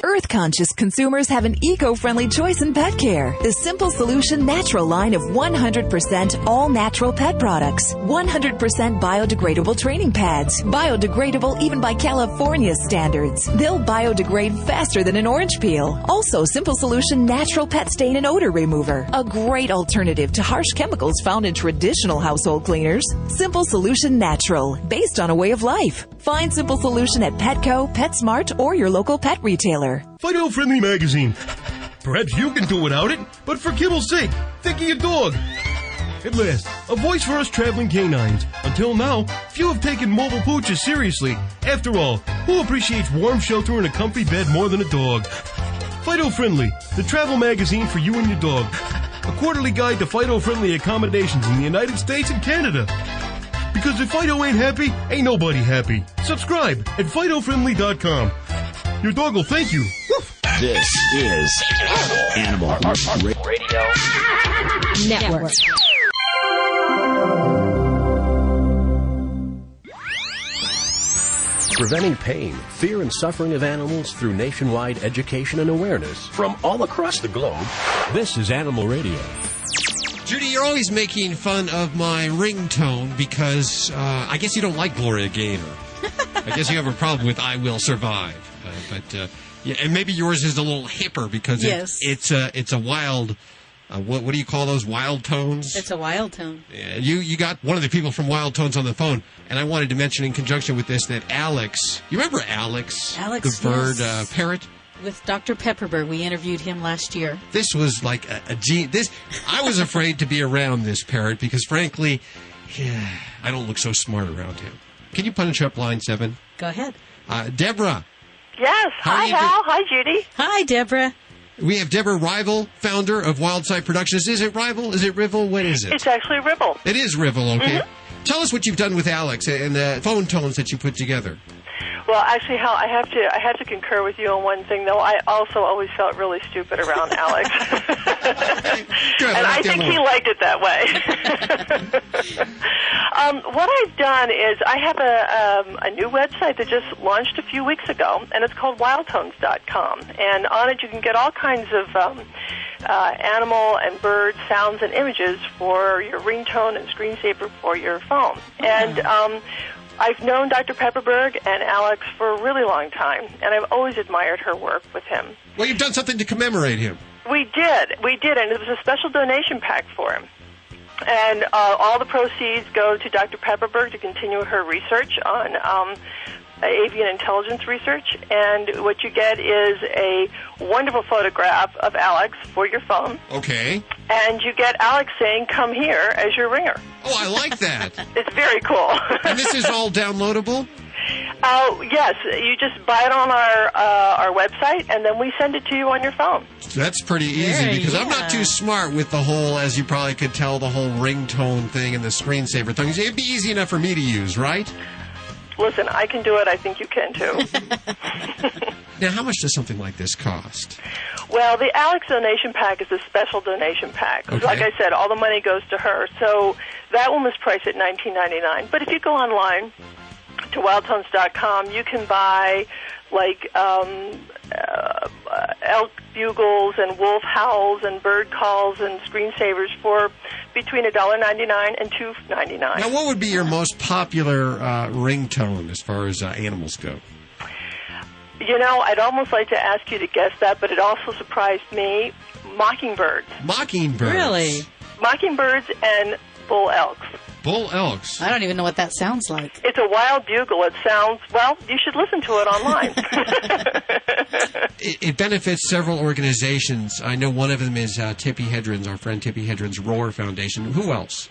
Earth-conscious consumers have an eco-friendly choice in pet care. The Simple Solution Natural line of 100% all-natural pet products. 100% biodegradable training pads. Biodegradable even by California standards. They'll biodegrade faster than an orange peel. Also, Simple Solution Natural Pet Stain and Odor Remover. A great alternative to harsh chemicals found in traditional household cleaners. Simple Solution Natural. Based on a way of life. Find Simple Solution at Petco, PetSmart, or your local pet retailer. Fido-friendly magazine. Perhaps you can do without it, but for kibble's sake, think of your dog. At last, a voice for us traveling canines. Until now, few have taken mobile pooches seriously. After all, who appreciates warm shelter and a comfy bed more than a dog? Fido-friendly, the travel magazine for you and your dog. A quarterly guide to Fido-friendly accommodations in the United States and Canada. Because if Fido ain't happy, ain't nobody happy. Subscribe at FidoFriendly.com. Your dog will thank you. Woof. This is Animal Radio Network. Preventing pain, fear, and suffering of animals through nationwide education and awareness from all across the globe. This is Animal Radio. Judy, you're always making fun of my ringtone because I guess you don't like Gloria Gaynor. I guess you have a problem with I Will Survive. Yeah, and maybe yours is a little hipper because it's a wild... what do you call those, wild tones? It's a wild tone. Yeah, you got one of the people from Wild Tones on the phone, and I wanted to mention in conjunction with this that Alex, you remember Alex the bird parrot? With Dr. Pepperberg, we interviewed him last year. This was like a gene. I was afraid to be around this parrot because, frankly, I don't look so smart around him. Can you punch up line 7? Go ahead. Deborah. Yes. Hi, Hal. Hi, Judy. Hi, Deborah. We have Deborah Rival, founder of Wildside Productions. Is it Rival? Is it Rival? What is it? It's actually Rival. It is Rival, okay. Mm-hmm. Tell us what you've done with Alex and the phone tones that you put together. Well, actually, Hal, I have to concur with you on one thing, though. I also always felt really stupid around Alex. Good, and I think he liked it that way. What I've done is I have a new website that just launched a few weeks ago, and it's called wildtones.com. And on it you can get all kinds of animal and bird sounds and images for your ringtone and screensaver for your phone. And I've known Dr. Pepperberg and Alex for a really long time, and I've always admired her work with him. Well, you've done something to commemorate him. We did, and it was a special donation pack for him. And all the proceeds go to Dr. Pepperberg to continue her research on avian intelligence research. And what you get is a wonderful photograph of Alex for your phone. Okay. And you get Alex saying, "Come here," as your ringer. Oh, I like that. It's very cool. And this is all downloadable? Yes, you just buy it on our website, and then we send it to you on your phone. That's pretty easy because I'm not too smart with the whole, as you probably could tell, the whole ringtone thing and the screensaver thing. It'd be easy enough for me to use, right? Listen, I can do it. I think you can, too. Now, how much does something like this cost? Well, the Alex donation pack is a special donation pack. Okay. Like I said, all the money goes to her. So that one was priced at $19.99. But if you go online to wildtones.com, you can buy like elk bugles and wolf howls and bird calls and screensavers for between $1.99 and $2.99. Now, what would be your most popular ringtone as far as animals go? You know, I'd almost like to ask you to guess that, but it also surprised me. Mockingbirds. Mockingbirds? Really? Mockingbirds and bull elks. Bull elks? I don't even know what that sounds like. It's a wild bugle. It sounds, well, you should listen to it online. It benefits several organizations. I know one of them is Tippi Hedren's, our friend Tippi Hedren's Roar Foundation. Who else?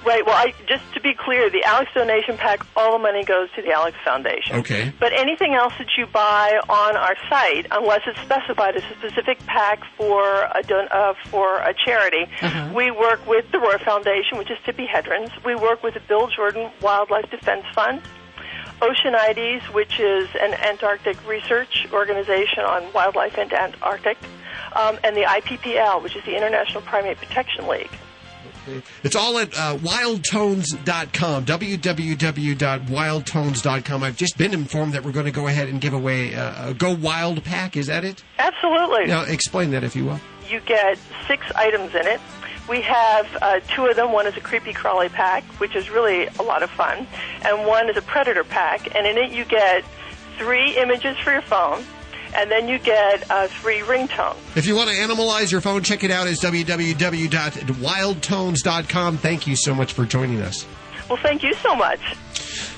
Right. Well, just to be clear, the Alex donation pack, all the money goes to the Alex Foundation. Okay. But anything else that you buy on our site, unless it's specified as a specific pack for a charity, we work with the Roar Foundation, which is Tippi Hedren's. We work with the Bill Jordan Wildlife Defense Fund, Oceanides, which is an Antarctic research organization on wildlife in Antarctic, and the IPPL, which is the International Primate Protection League. It's all at wildtones.com, www.wildtones.com. I've just been informed that we're going to go ahead and give away a Go Wild pack. Is that it? Absolutely. Now, explain that, if you will. You get 6 items in it. We have 2 of them. One is a creepy crawly pack, which is really a lot of fun, and one is a predator pack. And in it, you get 3 images for your phone, and then you get 3 ringtones. If you want to animalize your phone, check it out. It's www.wildtones.com. Thank you so much for joining us. Well, thank you so much.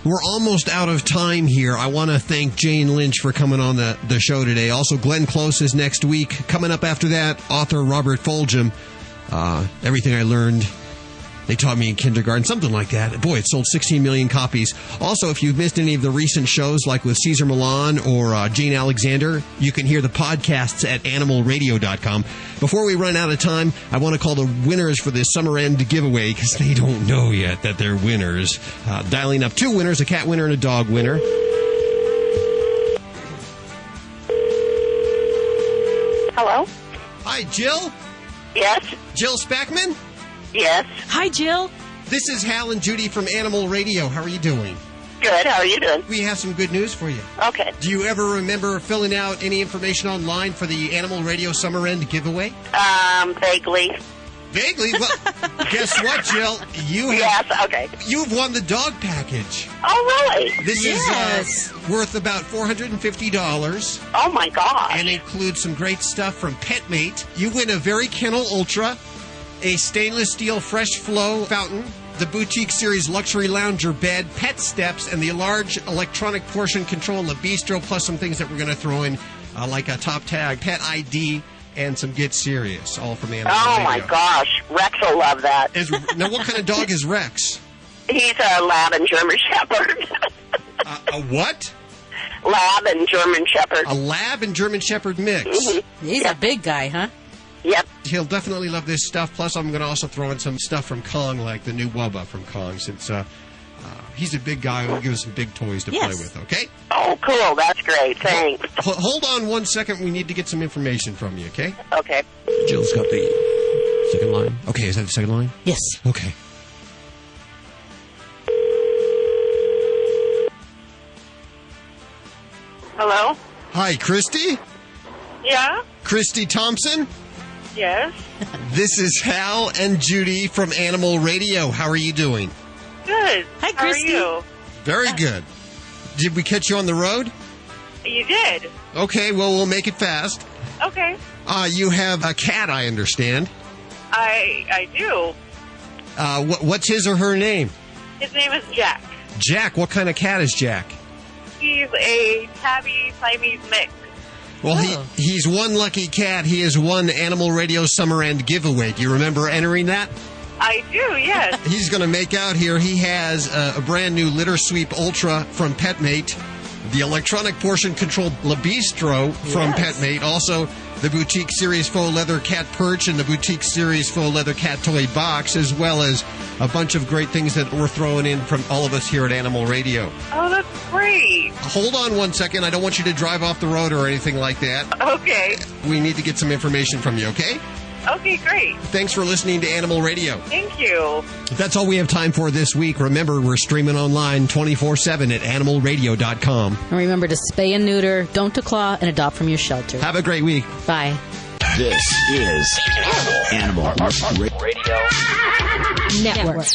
We're almost out of time here. I want to thank Jane Lynch for coming on the show today. Also, Glenn Close is next week. Coming up after that, author Robert Fulgham. Everything I learned, they taught me in kindergarten, something like that. Boy, it sold 16 million copies. Also, if you've missed any of the recent shows, like with Cesar Millan or Jane Alexander, you can hear the podcasts at animalradio.com. Before we run out of time, I want to call the winners for this summer end giveaway, because they don't know yet that they're winners. Dialing up 2 winners, a cat winner and a dog winner. Hello? Hi, Jill? Yes? Jill Spackman? Yes. Hi, Jill. This is Hal and Judy from Animal Radio. How are you doing? Good. How are you doing? We have some good news for you. Okay. Do you ever remember filling out any information online for the Animal Radio Summer End giveaway? Vaguely. Vaguely. Well, guess what, Jill? You've won the dog package. Oh, really? This is worth about $450. Oh, my gosh. And includes some great stuff from PetMate. You win a Very Kennel Ultra, a stainless steel Fresh Flow fountain, the Boutique Series Luxury Lounger bed, Pet Steps, and the large electronic portion control in the bistro, plus some things that we're going to throw in, like a top tag, Pet ID, and some Get Serious, all from Animal Radio. My gosh. Rex will love that. Now, what kind of dog is Rex? He's a Lab and German Shepherd. A what? Lab and German Shepherd. A Lab and German Shepherd mix. Mm-hmm. He's a big guy, huh? Yep. He'll definitely love this stuff. Plus, I'm going to also throw in some stuff from Kong, like the new Wubba from Kong, since he's a big guy. We'll give us some big toys to play with, okay? Oh, cool. That's great. Thanks. Hold on 1 second. We need to get some information from you, okay? Okay. Jill's got the second line. Okay, is that the second line? Yes. Okay. Hello? Hi, Christy? Yeah? Christy Thompson? Yes? This is Hal and Judy from Animal Radio. How are you doing? Good. Hi, Christy. How are you? Very good. Did we catch you on the road? You did. Okay, well, we'll make it fast. Okay. You have a cat, I understand. I do. What's his or her name? His name is Jack. Jack. What kind of cat is Jack? He's a tabby Siamese mix. Well, he's one lucky cat. He has won Animal Radio Summer End giveaway. Do you remember entering that? I do, yes. He's going to make out here. He has a brand new Litter Sweep Ultra from PetMate, the electronic portion control Bistro from PetMate, also the Boutique Series Faux Leather Cat Perch and the Boutique Series Faux Leather Cat Toy Box, as well as a bunch of great things that we're throwing in from all of us here at Animal Radio. Oh, that's great. Hold on 1 second. I don't want you to drive off the road or anything like that. Okay. We need to get some information from you, okay? Okay, great. Thanks for listening to Animal Radio. Thank you. That's all we have time for this week. Remember, we're streaming online 24/7 at animalradio.com. And remember to spay and neuter, don't declaw, and adopt from your shelter. Have a great week. Bye. This is Animal Radio Network.